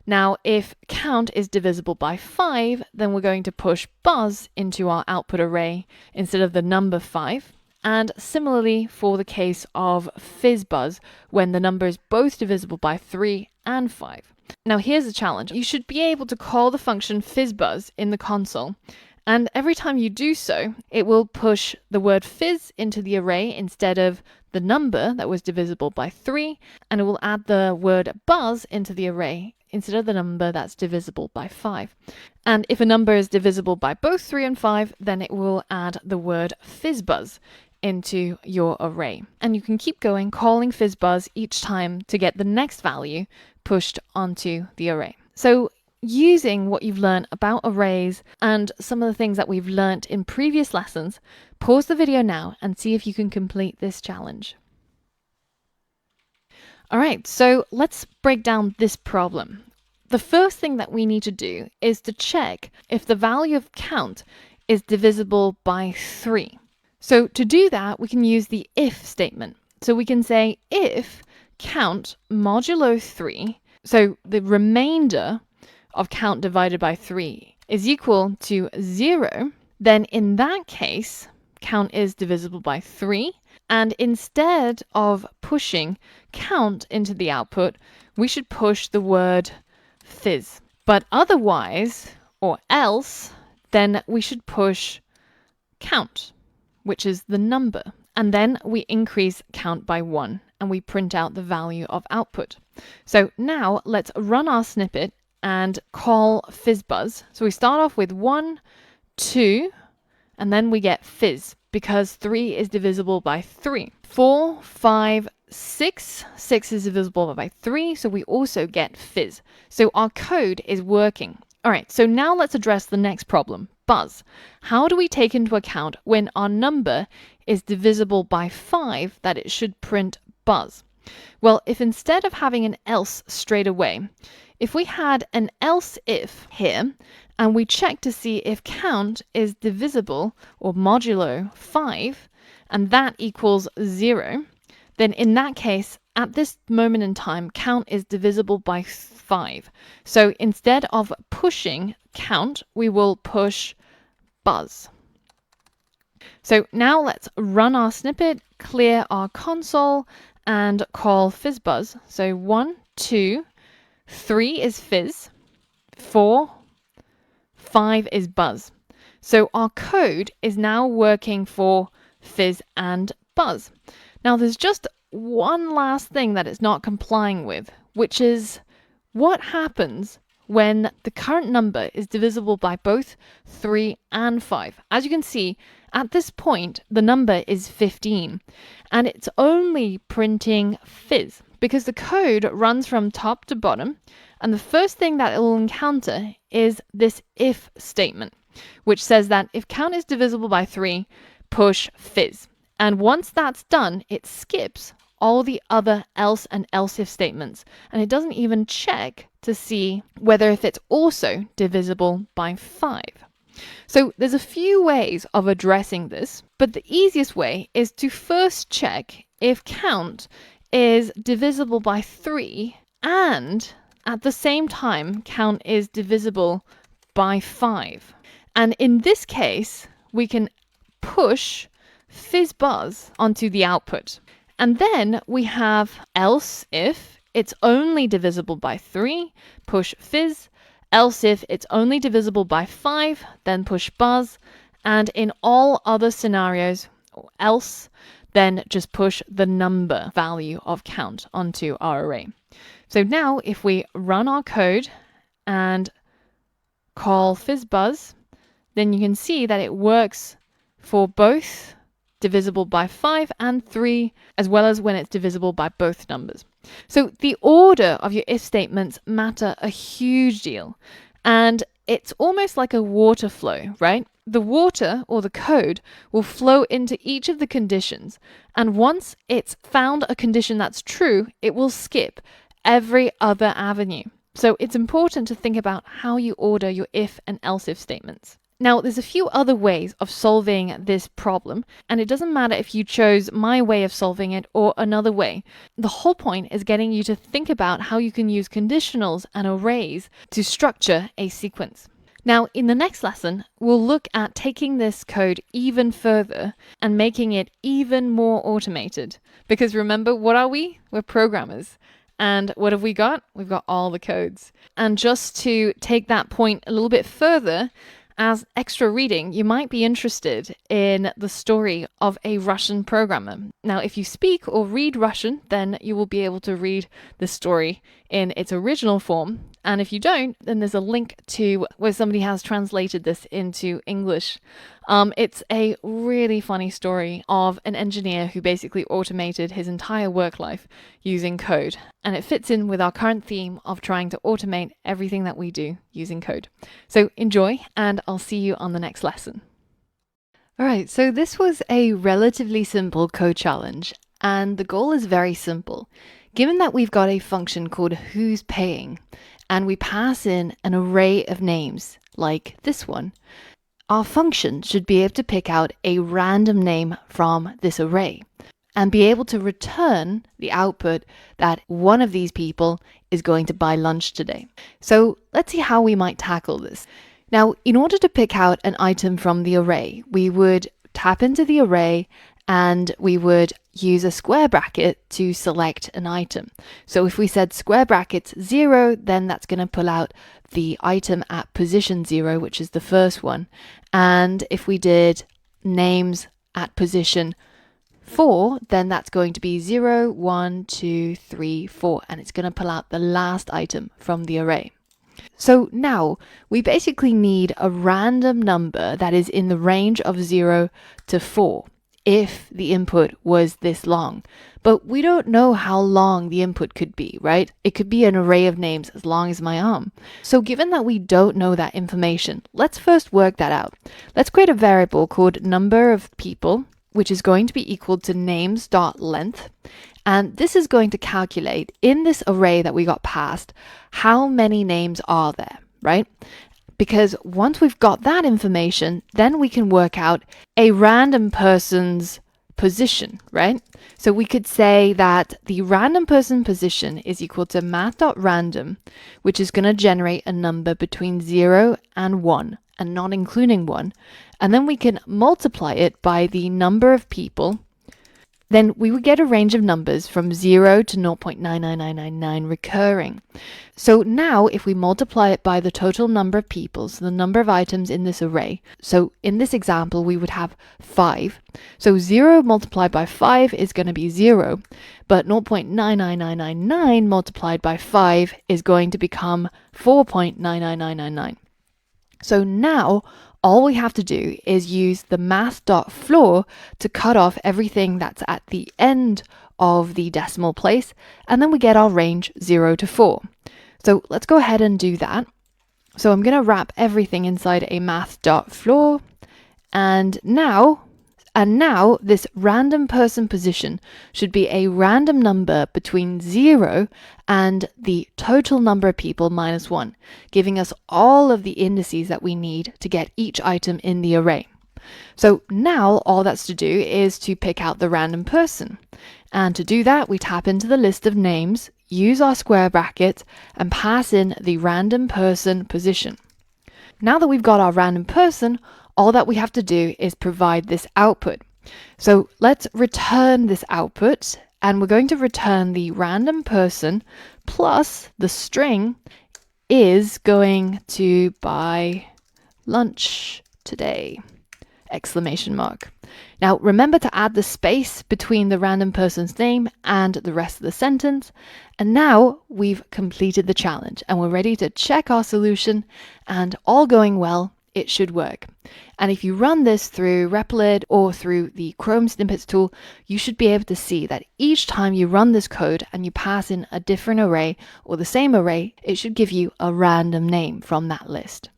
Now, if count is divisible by 5, then we're going to push buzz into our output array instead of the number 5. And similarly for the case of fizzbuzz, when the number is both divisible by 3 and 5. Now here's the challenge. You should be able to call the function fizzbuzz in the console, and every time you do so, it will push the word fizz into the array instead of the number that was divisible by 3, and it will add the word buzz into the array instead of the number that's divisible by 5. And if a number is divisible by both 3 and 5, then it will add the word fizzbuzz into your array. And you can keep going, calling fizzbuzz each time to get the next value pushed onto the array. So using what you've learned about arrays and some of the things that we've learned in previous lessons, pause the video now and see if you can complete this challenge. All right, so let's break down this problem. The first thing that we need to do is to check if the value of count is divisible by 3. So to do that, we can use the if statement. So we can say if count modulo 3, so the remainder of count divided by 3 is equal to 0, then in that case, count is divisible by 3. And instead of pushing count into the output, we should push the word fizz. But otherwise, or else, then we should push count, which is the number. And then we increase count by 1 and we print out the value of output. So now let's run our snippet and call fizzbuzz. So we start off with 1, 2, and then we get fizz because 3 is divisible by 3. 4, 5, 6. 6 is divisible by 3, so we also get fizz. So our code is working. All right, so now let's address the next problem, buzz. How do we take into account when our number is divisible by 5 that it should print buzz? Well, if instead of having an else straight away, if we had an else if here, and we check to see if count is divisible or modulo 5, and that equals 0, then in that case, at this moment in time, count is divisible by 5. So instead of pushing count, we will push buzz. So now let's run our snippet, clear our console, and call fizzbuzz. So 1, 2, 3 is fizz, 4, 5 is buzz. So our code is now working for fizz and buzz. Now there's just one last thing that it's not complying with, which is what happens when the current number is divisible by both 3 and 5. As you can see, at this point, the number is 15, and it's only printing fizz because the code runs from top to bottom, and the first thing that it will encounter is this if statement, which says that if count is divisible by 3, push fizz. And once that's done, it skips all the other else and else if statements, and it doesn't even check to see whether if it's also divisible by 5. So there's a few ways of addressing this, but the easiest way is to first check if count is divisible by 3 and at the same time count is divisible by 5. And in this case, we can push fizzbuzz onto the output. And then we have else if it's only divisible by 3, push fizz. Else if it's only divisible by 5, then push buzz. And in all other scenarios, or else, then just push the number value of count onto our array. So now if we run our code and call fizzbuzz, then you can see that it works for both divisible by 5 and 3, as well as when it's divisible by both numbers. So the order of your if statements matter a huge deal, and it's almost like a water flow, right? The water or the code will flow into each of the conditions, and once it's found a condition that's true, it will skip every other avenue. So it's important to think about how you order your if and else if statements. Now, there's a few other ways of solving this problem, and it doesn't matter if you chose my way of solving it or another way. The whole point is getting you to think about how you can use conditionals and arrays to structure a sequence. Now, in the next lesson, we'll look at taking this code even further and making it even more automated. Because remember, what are we? We're programmers. And what have we got? We've got all the codes. And just to take that point a little bit further, as extra reading, you might be interested in the story of a Russian programmer. Now, if you speak or read Russian, then you will be able to read the story in its original form. And if you don't, then there's a link to where somebody has translated this into English It's a really funny story of an engineer who basically automated his entire work life using code. And it fits in with our current theme of trying to automate everything that we do using code. So enjoy, and I'll see you on the next lesson. All right, so this was a relatively simple code challenge, and the goal is very simple. Given that we've got a function called who's paying, and we pass in an array of names, like this one, our function should be able to pick out a random name from this array and be able to return the output that one of these people is going to buy lunch today. So let's see how we might tackle this. Now, in order to pick out an item from the array, we would tap into the array and we would use a square bracket to select an item. So if we said square brackets 0, then that's going to pull out the item at position 0, which is the first one. And if we did names at position 4, then that's going to be 0, 1, 2, 3, 4, and it's going to pull out the last item from the array. So now we basically need a random number that is in the range of 0 to 4 if the input was this long. But we don't know how long the input could be, right? It could be an array of names as long as my arm. So given that we don't know that information, let's first work that out. Let's create a variable called number of people, which is going to be equal to names.length. And this is going to calculate in this array that we got passed, how many names are there, right? Because once we've got that information, then we can work out a random person's position, right? So we could say that the random person position is equal to math.random, which is going to generate a number between 0 and 1, and not including 1. And then we can multiply it by the number of people. Then we would get a range of numbers from 0 to 0.99999 recurring. So now if we multiply it by the total number of people, so the number of items in this array, so in this example we would have 5. So 0 multiplied by 5 is going to be 0, but 0.99999 multiplied by 5 is going to become 4.99999. So now all we have to do is use the math.floor to cut off everything that's at the end of the decimal place, and then we get our range 0 to 4. So let's go ahead and do that. So I'm going to wrap everything inside a math.floor, and now this random person position should be a random number between 0 and the total number of people minus 1, giving us all of the indices that we need to get each item in the array. So now all that's to do is to pick out the random person. And to do that, we tap into the list of names, use our square bracket, and pass in the random person position. Now that we've got our random person, all that we have to do is provide this output. So let's return this output, and we're going to return the random person plus the string is going to buy lunch today! Exclamation mark. Now remember to add the space between the random person's name and the rest of the sentence. And now we've completed the challenge and we're ready to check our solution, and all going well, it should work. And if you run this through Replit or through the Chrome snippets tool, you should be able to see that each time you run this code and you pass in a different array or the same array, it should give you a random name from that list.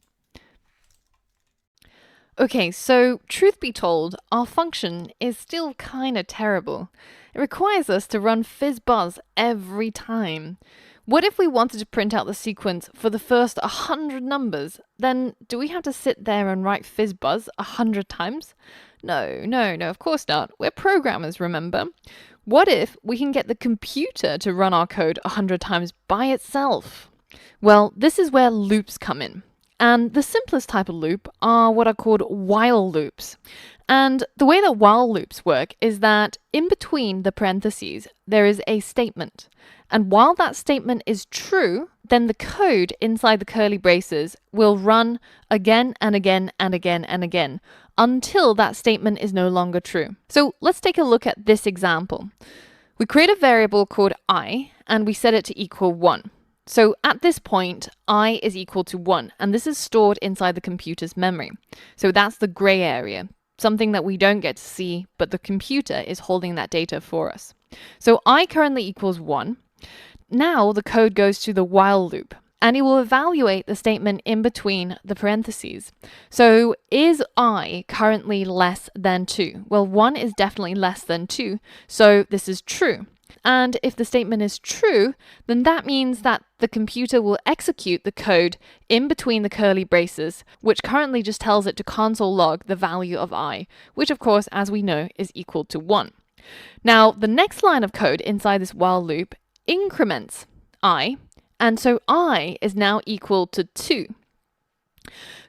Okay, so truth be told, our function is still kind of terrible. It requires us to run fizzbuzz every time. What if we wanted to print out the sequence for the first 100 numbers? Then do we have to sit there and write fizzbuzz 100 times? No, of course not. We're programmers, remember? What if we can get the computer to run our code 100 times by itself? Well, this is where loops come in. And the simplest type of loop are what are called while loops. And the way that while loops work is that in between the parentheses, there is a statement. And while that statement is true, then the code inside the curly braces will run again and again and again and again until that statement is no longer true. So let's take a look at this example. We create a variable called I and we set it to equal 1. So at this point, I is equal to 1, and this is stored inside the computer's memory. So that's the gray area, something that we don't get to see, but the computer is holding that data for us. So I currently equals 1. Now the code goes to the while loop, and it will evaluate the statement in between the parentheses. So is I currently less than 2? Well, 1 is definitely less than 2, so this is true. And if the statement is true, then that means that the computer will execute the code in between the curly braces, which currently just tells it to console log the value of I, which of course, as we know, is equal to 1. Now, the next line of code inside this while loop increments I, and so I is now equal to 2.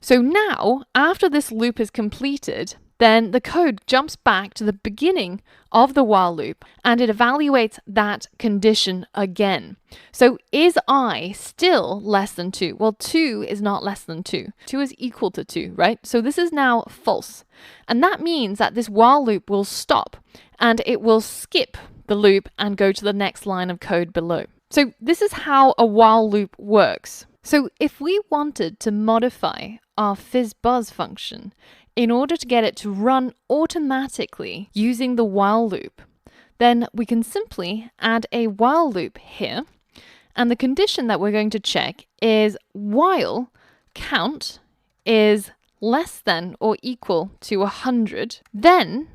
So now, after this loop is completed, then the code jumps back to the beginning of the while loop and it evaluates that condition again. So is I still less than 2? Well, 2 is not less than 2. 2 is equal to 2, right? So this is now false. And that means that this while loop will stop and it will skip the loop and go to the next line of code below. So this is how a while loop works. So if we wanted to modify our fizzbuzz function in order to get it to run automatically using the while loop, then we can simply add a while loop here. And the condition that we're going to check is while count is less than or equal to 100. Then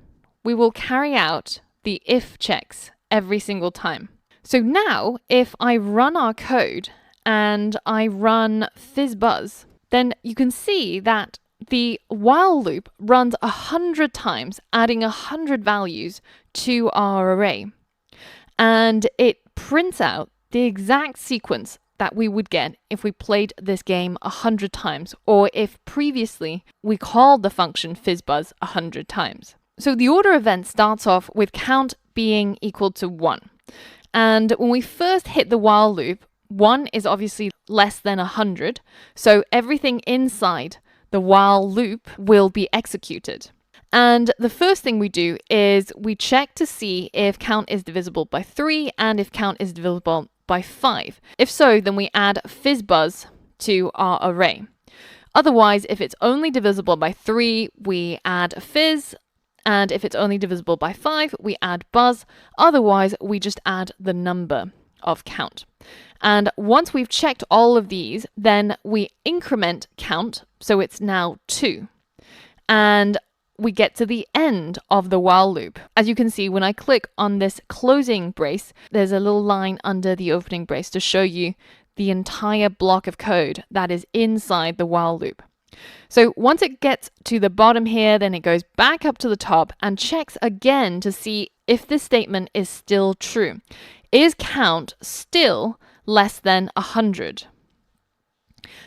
we will carry out the if checks every single time. So now if I run our code and I run fizzbuzz, then you can see that the while loop runs 100 times, adding 100 values to our array. And it prints out the exact sequence that we would get if we played this game 100 times, or if previously we called the function fizzbuzz 100 times. So the order event starts off with count being equal to 1. And when we first hit the while loop, 1 is obviously less than 100. So everything inside the while loop will be executed. And the first thing we do is we check to see if count is divisible by 3 and if count is divisible by 5. If so, then we add fizzbuzz to our array. Otherwise, if it's only divisible by 3, we add fizz. And if it's only divisible by 5, we add buzz. Otherwise, we just add the number of count. And once we've checked all of these, then we increment count, so it's now 2. And we get to the end of the while loop. As you can see, when I click on this closing brace, there's a little line under the opening brace to show you the entire block of code that is inside the while loop. So once it gets to the bottom here, then it goes back up to the top and checks again to see if this statement is still true. Is count still less than 100?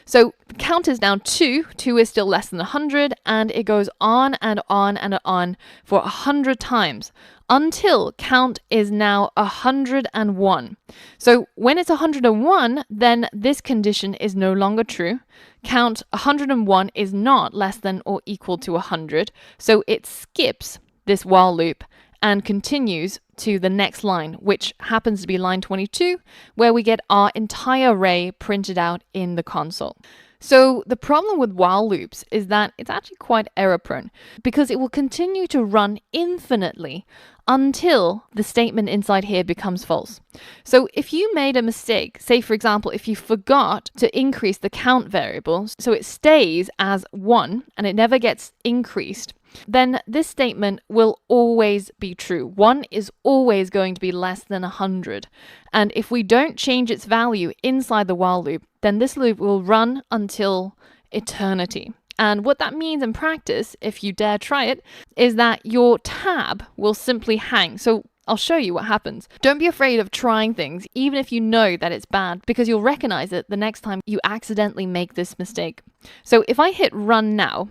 So count is now 2. 2 is still less than 100, and it goes on and on and on for 100 times until count is now 101. So when it's 101, then this condition is no longer true. Count 101 is not less than or equal to 100, so it skips this while loop and continues to the next line, which happens to be line 22, where we get our entire array printed out in the console. So the problem with while loops is that it's actually quite error prone because it will continue to run infinitely until the statement inside here becomes false. So if you made a mistake, say for example, if you forgot to increase the count variable, so it stays as 1 and it never gets increased, then this statement will always be true. 1 is always going to be less than 100. And if we don't change its value inside the while loop, then this loop will run until eternity. And what that means in practice, if you dare try it, is that your tab will simply hang. So I'll show you what happens. Don't be afraid of trying things, even if you know that it's bad, because you'll recognize it the next time you accidentally make this mistake. So if I hit run now,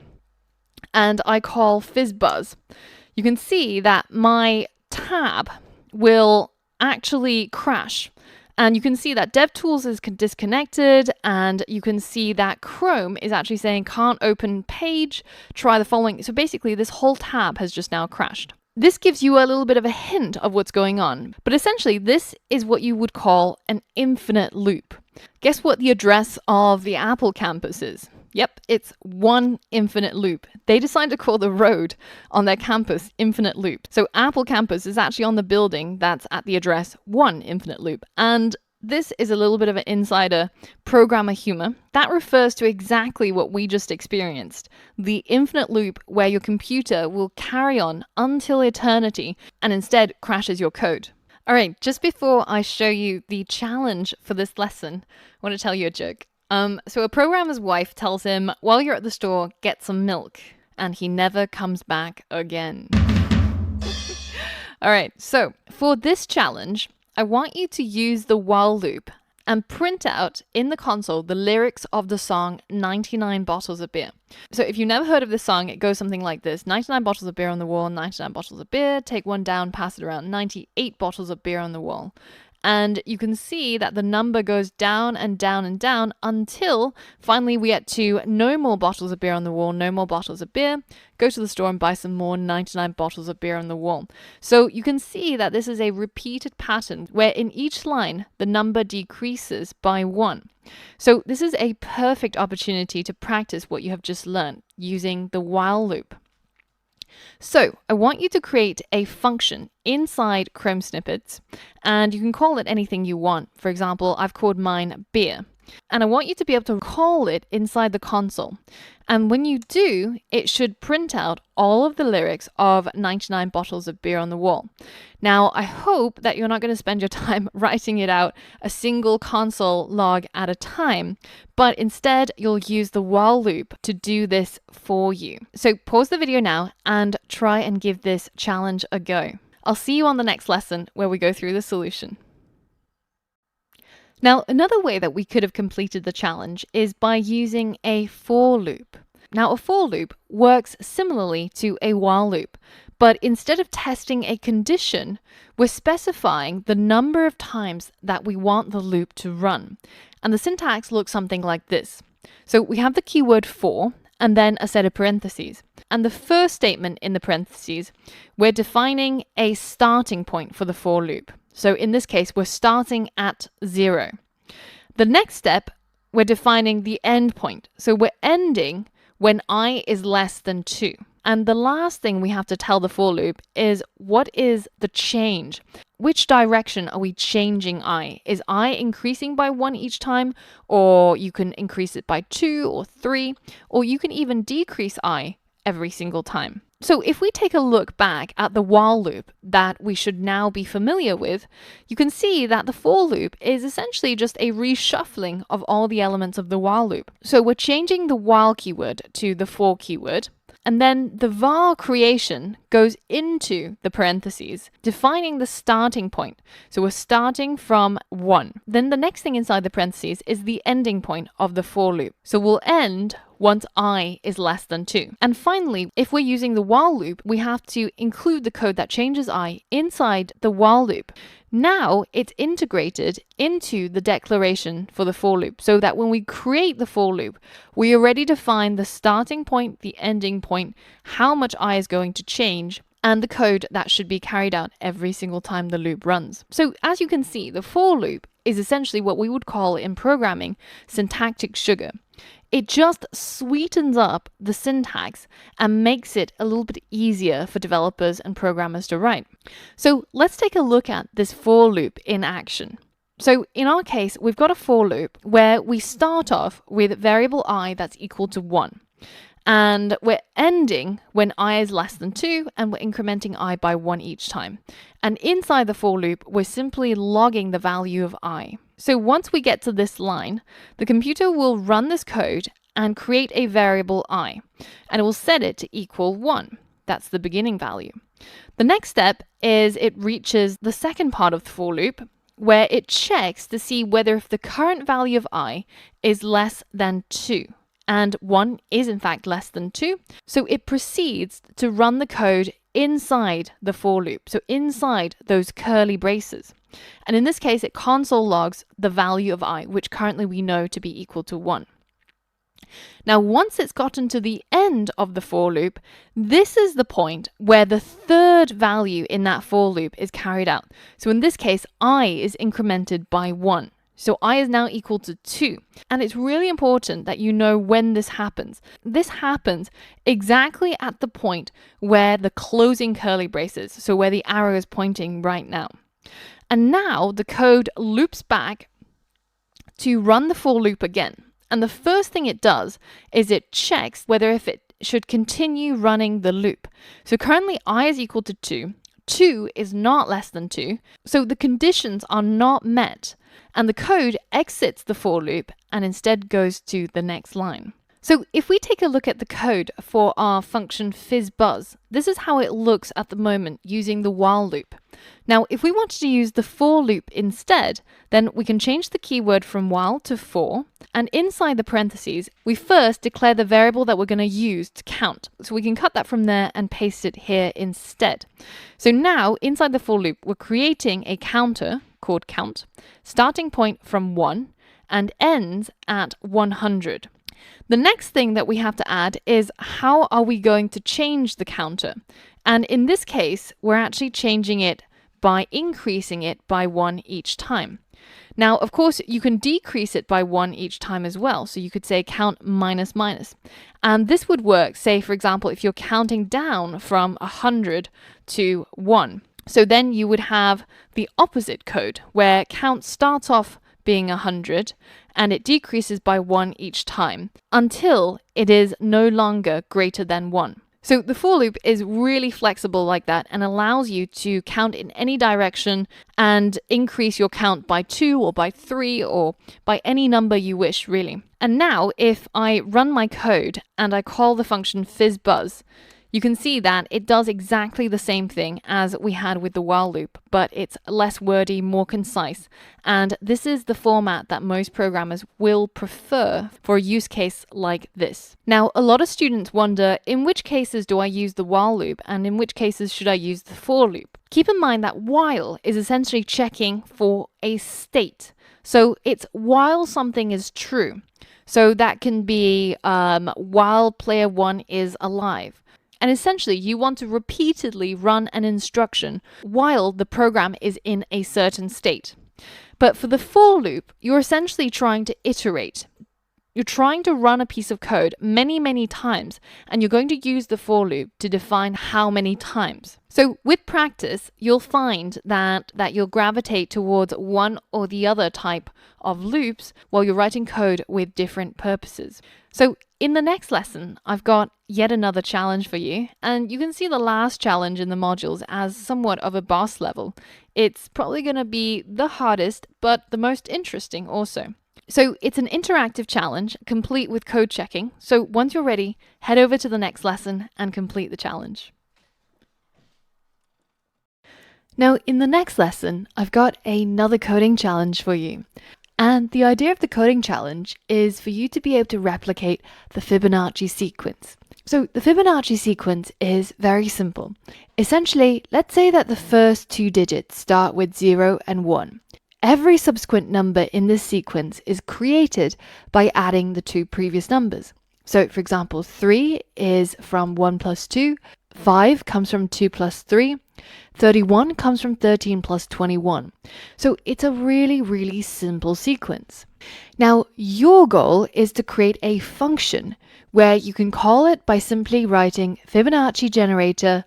and I call fizzbuzz, you can see that my tab will actually crash. And you can see that DevTools is disconnected, and you can see that Chrome is actually saying can't open page, try the following. So basically this whole tab has just now crashed. This gives you a little bit of a hint of what's going on, but essentially this is what you would call an infinite loop. Guess what the address of the Apple campus is? Yep, it's one infinite loop. They decided to call the road on their campus infinite loop. So Apple campus is actually on the building that's at the address one infinite loop. And this is a little bit of an insider programmer humor. That refers to exactly what we just experienced, the infinite loop where your computer will carry on until eternity and instead crashes your code. All right, just before I show you the challenge for this lesson, I want to tell you a joke. So a programmer's wife tells him, while you're at the store, get some milk, and he never comes back again. All right, so for this challenge, I want you to use the while loop and print out in the console the lyrics of the song 99 Bottles of Beer. So if you've never heard of this song, it goes something like this. 99 bottles of beer on the wall, 99 bottles of beer, take one down, pass it around, 98 bottles of beer on the wall. And you can see that the number goes down and down and down until finally we get to no more bottles of beer on the wall, no more bottles of beer. Go to the store and buy some more 99 bottles of beer on the wall. So you can see that this is a repeated pattern where in each line the number decreases by 1. So this is a perfect opportunity to practice what you have just learned using the while loop. So I want you to create a function inside Chrome snippets, and you can call it anything you want. For example, I've called mine beer, and I want you to be able to call it inside the console. And when you do, it should print out all of the lyrics of 99 bottles of beer on the wall. Now, I hope that you're not going to spend your time writing it out a single console log at a time, but instead you'll use the while loop to do this for you. So pause the video now and try and give this challenge a go. I'll see you on the next lesson where we go through the solution. Now, another way that we could have completed the challenge is by using a for loop. Now, a for loop works similarly to a while loop, but instead of testing a condition, we're specifying the number of times that we want the loop to run. And the syntax looks something like this. So we have the keyword for, and then a set of parentheses. And the first statement in the parentheses, we're defining a starting point for the for loop. So in this case, we're starting at 0. The next step, we're defining the end point. So we're ending when I is less than 2. And the last thing we have to tell the for loop is what is the change? Which direction are we changing I? Is I increasing by 1 each time? Or you can increase it by 2 or 3, or you can even decrease I every single time. So if we take a look back at the while loop that we should now be familiar with, you can see that the for loop is essentially just a reshuffling of all the elements of the while loop. So we're changing the while keyword to the for keyword, and then the var creation goes into the parentheses, defining the starting point. So we're starting from 1. Then the next thing inside the parentheses is the ending point of the for loop. So we'll end once I is less than 2. And finally, if we're using the while loop, we have to include the code that changes I inside the while loop. Now it's integrated into the declaration for the for loop, so that when we create the for loop, we already define the starting point, the ending point, how much I is going to change, and the code that should be carried out every single time the loop runs. So as you can see, the for loop is essentially what we would call in programming syntactic sugar. It just sweetens up the syntax and makes it a little bit easier for developers and programmers to write. So let's take a look at this for loop in action. So in our case, we've got a for loop where we start off with variable I that's equal to 1. And we're ending when I is less than 2, and we're incrementing I by 1 each time. And inside the for loop, we're simply logging the value of I. So once we get to this line, the computer will run this code and create a variable I, and it will set it to equal 1. That's the beginning value. The next step is it reaches the second part of the for loop, where it checks to see whether if the current value of I is less than 2. And 1 is in fact less than 2. So it proceeds to run the code inside the for loop, so inside those curly braces. And in this case, it console logs the value of I, which currently we know to be equal to 1. Now, once it's gotten to the end of the for loop, this is the point where the third value in that for loop is carried out. So in this case, I is incremented by 1. So I is now equal to 2. And it's really important that you know when this happens. This happens exactly at the point where the closing curly braces, so where the arrow is pointing right now. And now the code loops back to run the for loop again. And the first thing it does is it checks whether if it should continue running the loop. So currently I is equal to 2. 2 is not less than 2. So the conditions are not met. And the code exits the for loop and instead goes to the next line. So if we take a look at the code for our function fizzbuzz, this is how it looks at the moment using the while loop. Now, if we wanted to use the for loop instead, then we can change the keyword from while to for, and inside the parentheses, we first declare the variable that we're going to use to count. So we can cut that from there and paste it here instead. So now, inside the for loop, we're creating a counter called count, starting point from 1 and ends at 100. The next thing that we have to add is how are we going to change the counter? And in this case, we're actually changing it by increasing it by 1 each time. Now, of course, you can decrease it by 1 each time as well. So you could say count minus minus. And this would work, say, for example, if you're counting down from 100 to 1. So then you would have the opposite code where count starts off being 100 and it decreases by 1 each time until it is no longer greater than 1. So the for loop is really flexible like that and allows you to count in any direction and increase your count by 2 or by 3 or by any number you wish, really. And now if I run my code and I call the function fizzbuzz, you can see that it does exactly the same thing as we had with the while loop, but it's less wordy, more concise. And this is the format that most programmers will prefer for a use case like this. Now, a lot of students wonder, in which cases do I use the while loop and in which cases should I use the for loop? Keep in mind that while is essentially checking for a state. So it's while something is true. So that can be while player 1 is alive. And essentially, you want to repeatedly run an instruction while the program is in a certain state. But for the for loop, you're essentially trying to iterate. You're trying to run a piece of code many, many times, and you're going to use the for loop to define how many times. So with practice, you'll find that you'll gravitate towards one or the other type of loops while you're writing code with different purposes. So in the next lesson, I've got yet another challenge for you, and you can see the last challenge in the modules as somewhat of a boss level. It's probably going to be the hardest, but the most interesting also. So it's an interactive challenge, complete with code checking. So once you're ready, head over to the next lesson and complete the challenge. Now, in the next lesson, I've got another coding challenge for you. And the idea of the coding challenge is for you to be able to replicate the Fibonacci sequence. So the Fibonacci sequence is very simple. Essentially, let's say that the first 2 digits start with 0 and 1. Every subsequent number in this sequence is created by adding the 2 previous numbers. So, for example, 3 is from 1 plus 2, 5 comes from 2 plus 3, 31 comes from 13 plus 21. So it's a really, really simple sequence. Now, your goal is to create a function where you can call it by simply writing Fibonacci generator,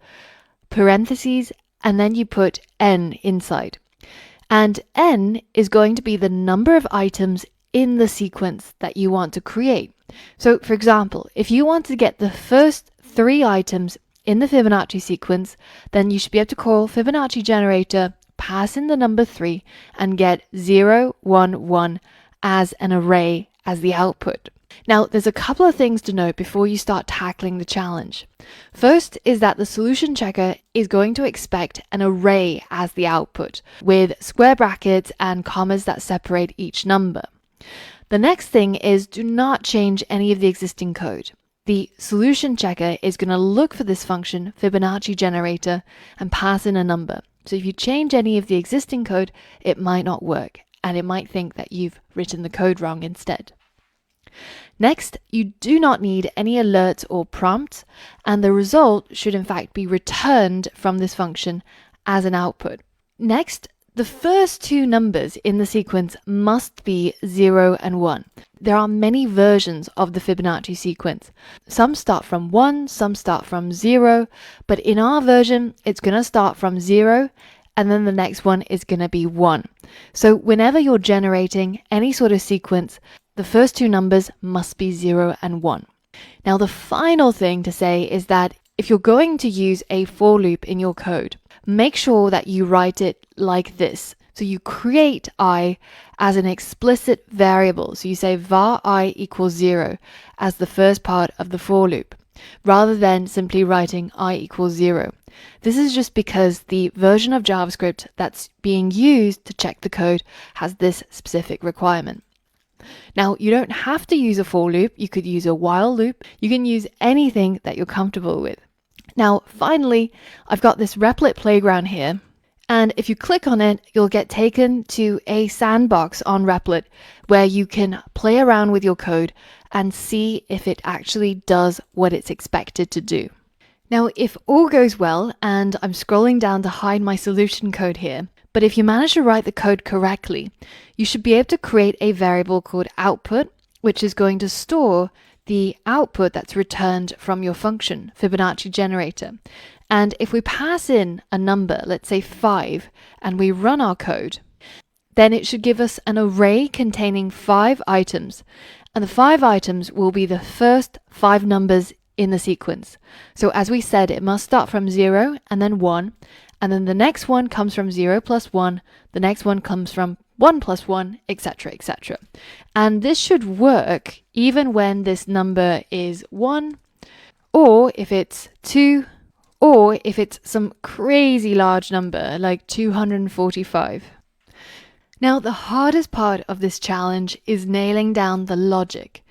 parentheses, and then you put n inside. And n is going to be the number of items in the sequence that you want to create. So, for example, if you want to get the first 3 items in the Fibonacci sequence, then you should be able to call Fibonacci generator, pass in the number 3, and get 0, 1, 1 as an array as the output. Now, there's a couple of things to note before you start tackling the challenge. First is that the solution checker is going to expect an array as the output, with square brackets and commas that separate each number. The next thing is do not change any of the existing code. The solution checker is going to look for this function, Fibonacci generator, and pass in a number. So if you change any of the existing code, it might not work, and it might think that you've written the code wrong instead. Next, you do not need any alerts or prompts, and the result should in fact be returned from this function as an output. Next, The first two numbers in the sequence must be 0 and 1. There are many versions of the Fibonacci sequence. Some start from 1, some start from 0, but in our version, it's going to start from 0, and then the next one is going to be 1. So whenever you're generating any sort of sequence, the first two numbers must be 0 and 1. Now, the final thing to say is that if you're going to use a for loop in your code, make sure that you write it like this. So you create I as an explicit variable. So you say var I equals 0 as the first part of the for loop, rather than simply writing I equals 0. This is just because the version of JavaScript that's being used to check the code has this specific requirement. Now, you don't have to use a for loop. You could use a while loop. You can use anything that you're comfortable with. Now, finally, I've got this Replit playground here. And if you click on it, you'll get taken to a sandbox on Replit where you can play around with your code and see if it actually does what it's expected to do. Now, if all goes well, and I'm scrolling down to hide my solution code here, but if you manage to write the code correctly, you should be able to create a variable called output, which is going to store the output that's returned from your function, Fibonacci generator. And if we pass in a number, let's say 5, and we run our code, then it should give us an array containing 5 items. And the 5 items will be the first 5 numbers in the sequence. So as we said, it must start from 0 and then 1. And then the next one comes from 0 plus 1. The next one comes from 1 plus 1, etc., etc. And this should work even when this number is 1, or if it's 2, or if it's some crazy large number like 245. Now, the hardest part of this challenge is nailing down the logic.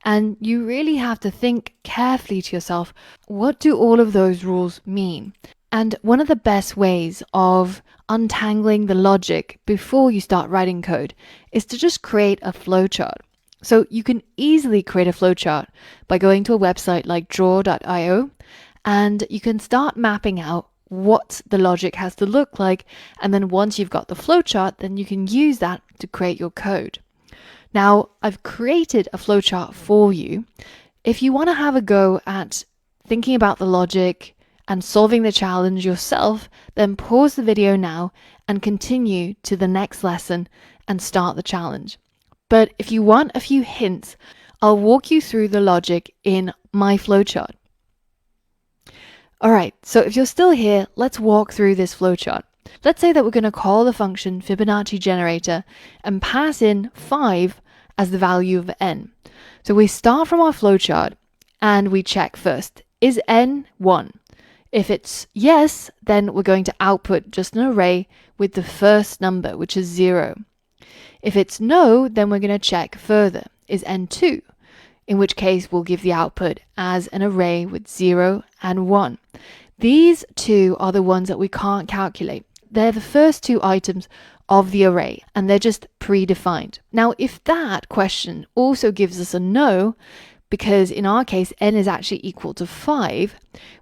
And you really have to think carefully to yourself, what do all of those rules mean? And one of the best ways of untangling the logic before you start writing code is to just create a flowchart. So you can easily create a flowchart by going to a website like draw.io, and you can start mapping out what the logic has to look like. And then once you've got the flowchart, then you can use that to create your code. Now, I've created a flowchart for you. If you want to have a go at thinking about the logic and solving the challenge yourself, then pause the video now and continue to the next lesson and start the challenge. But if you want a few hints, I'll walk you through the logic in my flowchart. All right, so if you're still here, let's walk through this flowchart. Let's say that we're going to call the function Fibonacci generator and pass in 5 as the value of n. So we start from our flowchart and we check first, is n 1? If it's yes, then we're going to output just an array with the first number, which is 0. If it's no, then we're going to check further, is n 2? In which case we'll give the output as an array with 0 and 1. These two are the ones that we can't calculate. They're the first 2 items of the array, and they're just predefined. Now, if that question also gives us a no, because in our case, n is actually equal to 5,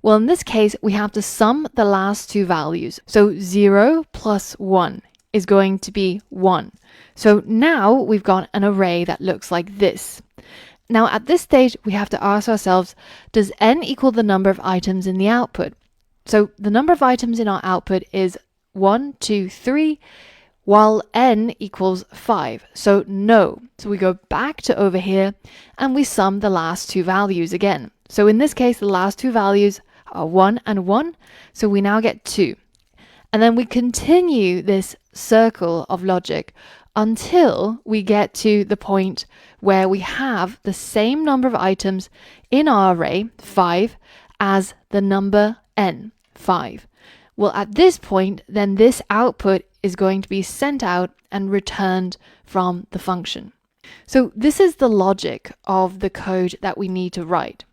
well, in this case, we have to sum the last 2 values. So 0 plus 1 is going to be 1. So now we've got an array that looks like this. Now, at this stage, we have to ask ourselves, does n equal the number of items in the output? So the number of items in our output is 1, 2, 3, while n equals 5. So no. So we go back to over here and we sum the last 2 values again. So in this case, the last 2 values are 1 and 1. So we now get 2. And then we continue this circle of logic until we get to the point where we have the same number of items in our array, 5, as the number n, 5. Well, at this point, then this output is going to be sent out and returned from the function. So this is the logic of the code that we need to write.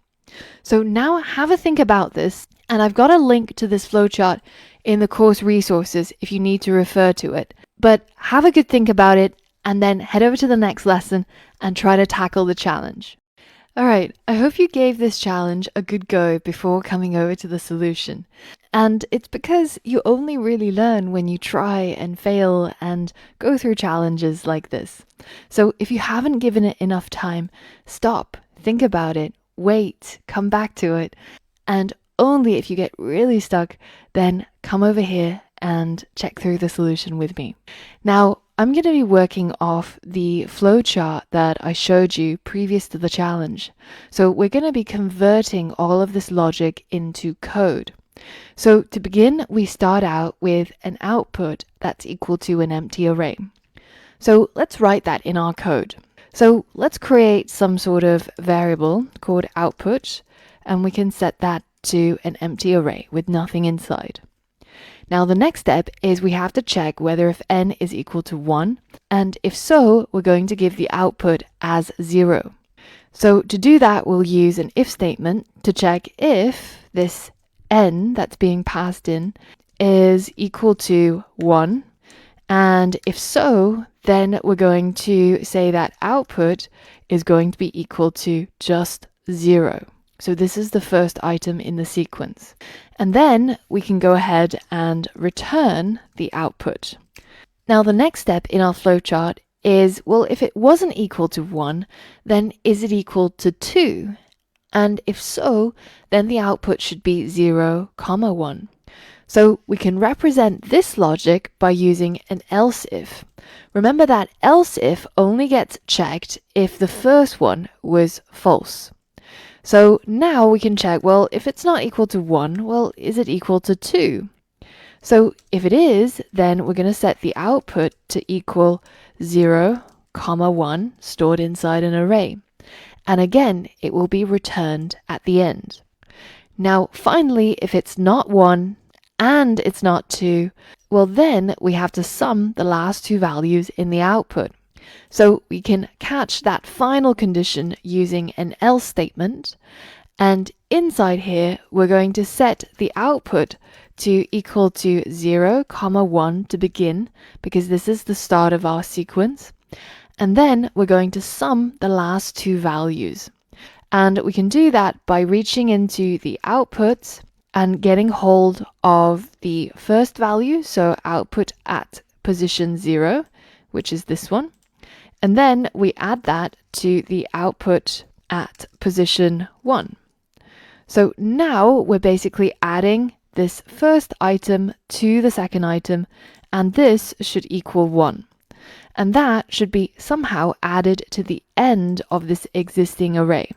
So now have a think about this, and I've got a link to this flowchart in the course resources if you need to refer to it. But have a good think about it, and then head over to the next lesson and try to tackle the challenge. Alright, I hope you gave this challenge a good go before coming over to the solution. And it's because you only really learn when you try and fail and go through challenges like this. So if you haven't given it enough time, stop, think about it, wait, come back to it, and only if you get really stuck, then come over here and check through the solution with me. Now, I'm going to be working off the flowchart that I showed you previous to the challenge. So we're going to be converting all of this logic into code. So to begin, we start out with an output that's equal to an empty array. So let's write that in our code. So let's create some sort of variable called output, and we can set that to an empty array with nothing inside. Now the next step is we have to check whether if n is equal to 1, and if so, we're going to give the output as 0. So to do that, we'll use an if statement to check if this n that's being passed in is equal to 1, and if so, then we're going to say that output is going to be equal to just 0. So this is the first item in the sequence. And then we can go ahead and return the output. Now the next step in our flowchart is, well, if it wasn't equal to 1, then is it equal to 2? And if so, then the output should be 0, 1. So we can represent this logic by using an else if. Remember that else if only gets checked if the first one was false. So now we can check, well, if it's not equal to 1, well, is it equal to 2? So if it is, then we're going to set the output to equal 0, 1 stored inside an array. And again, it will be returned at the end. Now, finally, if it's not 1 and it's not 2, well, then we have to sum the last two values in the output. So we can catch that final condition using an else statement, and inside here we're going to set the output to equal to 0, 1 to begin, because this is the start of our sequence, and then we're going to sum the last two values. And we can do that by reaching into the outputs and getting hold of the first value, so output at position 0, which is this one. And then we add that to the output at position 1. So now we're basically adding this first item to the second item, and this should equal 1. And that should be somehow added to the end of this existing array.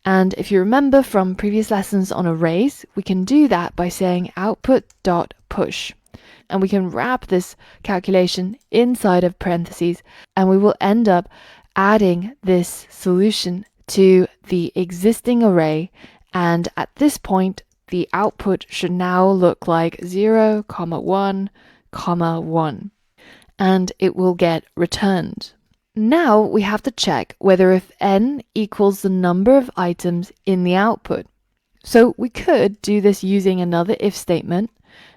And if you remember from previous lessons on arrays, we can do that by saying output.push. And we can wrap this calculation inside of parentheses, and we will end up adding this solution to the existing array. And at this point, the output should now look like 0, 1, 1, and it will get returned. Now we have to check whether if n equals the number of items in the output. So we could do this using another if statement,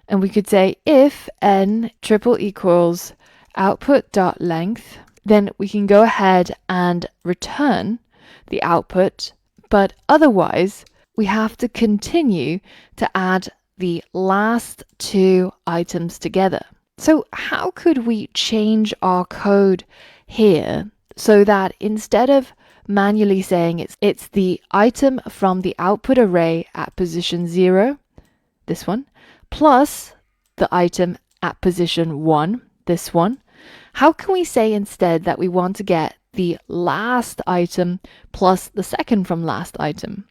and we could say if n triple equals output.length, then we can go ahead and return the output, but otherwise we have to continue to add the last two items together. So how could we change our code here so that instead of manually saying it's the item from the output array at position 0, this one, plus the item at position 1, this one, how can we say instead that we want to get the last item plus the second from last item?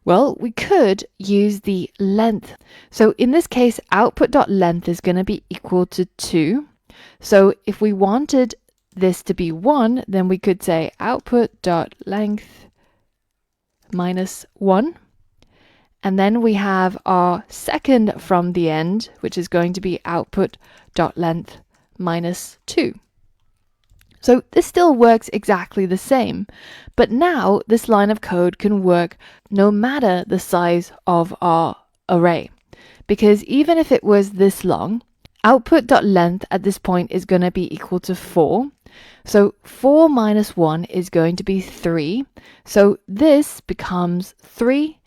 Well, we could use the length. So in this case, output.length is going to be equal to 2. So if we wanted this to be 1, then we could say output.length minus 1. And then we have our second from the end, which is going to be output.length minus 2. So this still works exactly the same, but now this line of code can work no matter the size of our array. Because even if it was this long, output.length at this point is going to be equal to 4. So 4 minus 1 is going to be 3. So this becomes 3.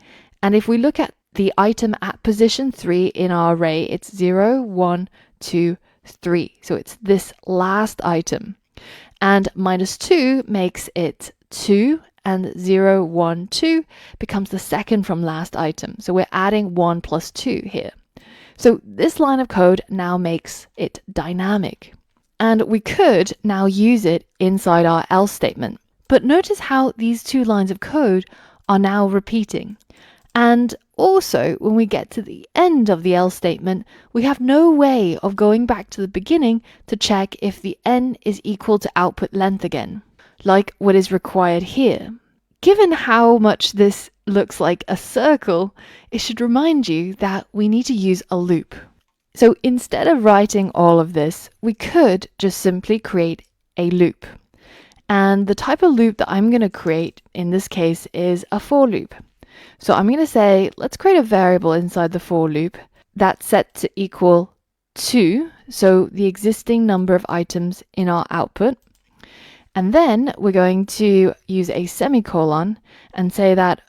And if we look at the item at position 3 in our array, it's 0, 1, 2, 3. So it's this last item. And minus 2 makes it 2, and 0, 1, 2 becomes the second from last item. So we're adding 1 plus 2 here. So this line of code now makes it dynamic. And we could now use it inside our else statement. But notice how these two lines of code are now repeating. And also, when we get to the end of the else statement, we have no way of going back to the beginning to check if the n is equal to output length again, like what is required here. Given how much this looks like a circle, it should remind you that we need to use a loop. So instead of writing all of this, we could just simply create a loop. And the type of loop that I'm going to create in this case is a for loop. So I'm going to say, let's create a variable inside the for loop that's set to equal 2, so the existing number of items in our output. And then we're going to use a semicolon and say that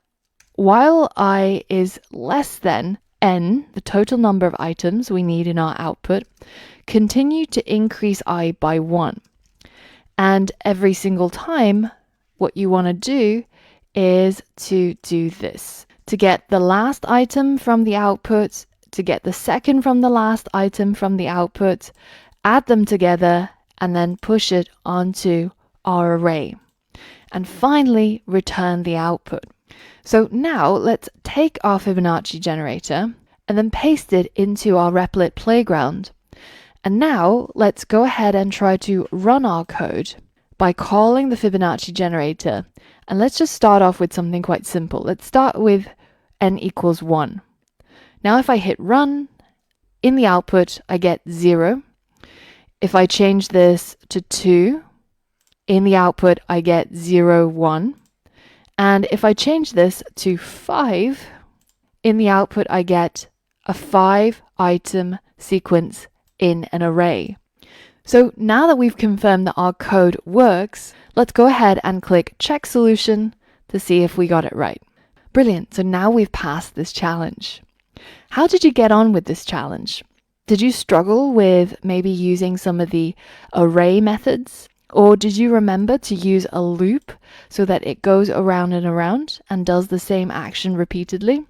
while I is less than n, the total number of items we need in our output, continue to increase I by 1. And every single time, what you want to do is to do this. To get the last item from the output, to get the second from the last item from the output, add them together, and then push it onto our array. And finally, return the output. So now let's take our Fibonacci generator and then paste it into our Replit playground. And now let's go ahead and try to run our code by calling the Fibonacci generator. And let's just start off with something quite simple. Let's start with n equals 1. Now if I hit run, in the output I get 0. If I change this to 2, in the output I get 0, 1. And if I change this to 5, in the output I get a 5-item sequence in an array. So now that we've confirmed that our code works, let's go ahead and click Check Solution to see if we got it right. Brilliant, so now we've passed this challenge. How did you get on with this challenge? Did you struggle with maybe using some of the array methods? Or did you remember to use a loop so that it goes around and does the same action repeatedly?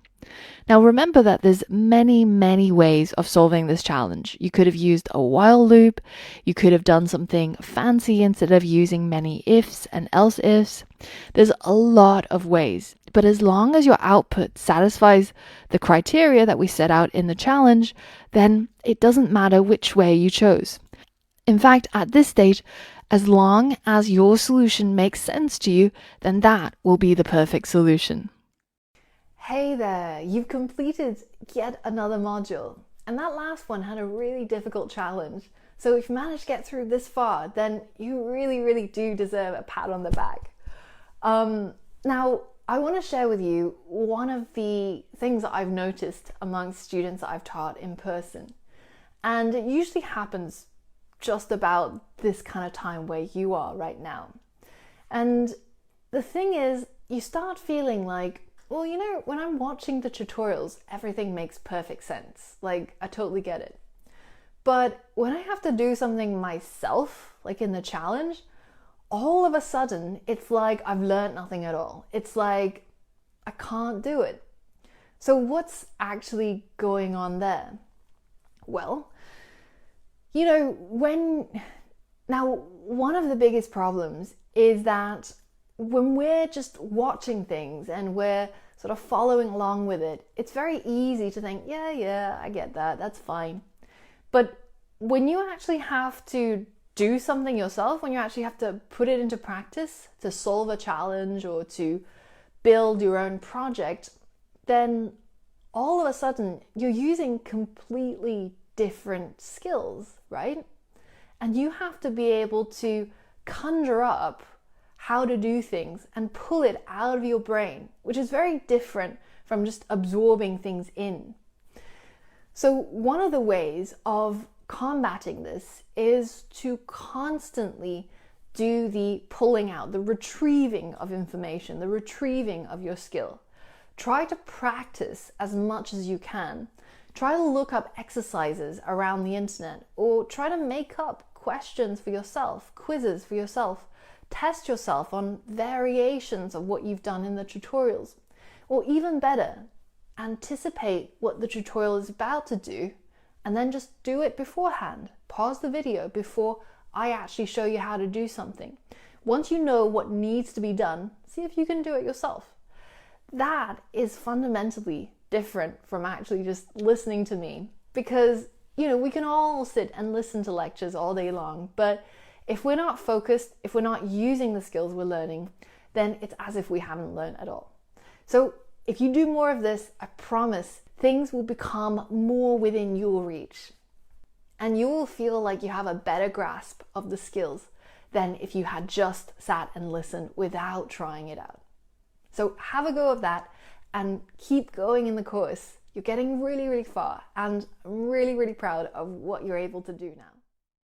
Now remember that there's many ways of solving this challenge. You could have used a while loop, you could have done something fancy instead of using many ifs and else ifs. There's a lot of ways, but as long as your output satisfies the criteria that we set out in the challenge, then it doesn't matter which way you chose. In fact, at this stage, as long as your solution makes sense to you, then that will be the perfect solution. Hey there, you've completed yet another module. And that last one had a really difficult challenge. So if you managed to get through this far, then you really do deserve a pat on the back. Now, I want to share with you one of the things that I've noticed amongst students that I've taught in person. And it usually happens just about this kind of time where you are right now. And the thing is, you start feeling like, well, you know, when I'm watching the tutorials, everything makes perfect sense. Like, I totally get it. But when I have to do something myself, like in the challenge, all of a sudden, it's like I've learned nothing at all. It's like I can't do it. So what's actually going on there? Well, you know, one of the biggest problems is that when we're just watching things and we're sort of following along with it, it's very easy to think, yeah, I get that, that's fine. But when you actually have to do something yourself, when you actually have to put it into practice to solve a challenge or to build your own project, then all of a sudden you're using completely different skills, right? And you have to be able to conjure up how to do things and pull it out of your brain, which is very different from just absorbing things in. So one of the ways of combating this is to constantly do the pulling out, the retrieving of information, the retrieving of your skill. Try to practice as much as you can. Try to look up exercises around the internet, or try to make up questions for yourself, quizzes for yourself. Test yourself on variations of what you've done in the tutorials. Or even better, anticipate what the tutorial is about to do and then just do it beforehand. Pause the video before I actually show you how to do something. Once you know what needs to be done, see if you can do it yourself. That is fundamentally different from actually just listening to me, because we can all sit and listen to lectures all day long, but if we're not focused, if we're not using the skills we're learning, then it's as if we haven't learned at all. So if you do more of this, I promise things will become more within your reach, and you will feel like you have a better grasp of the skills than if you had just sat and listened without trying it out. So have a go of that and keep going in the course. You're getting really, really far, and I'm really, really proud of what you're able to do now.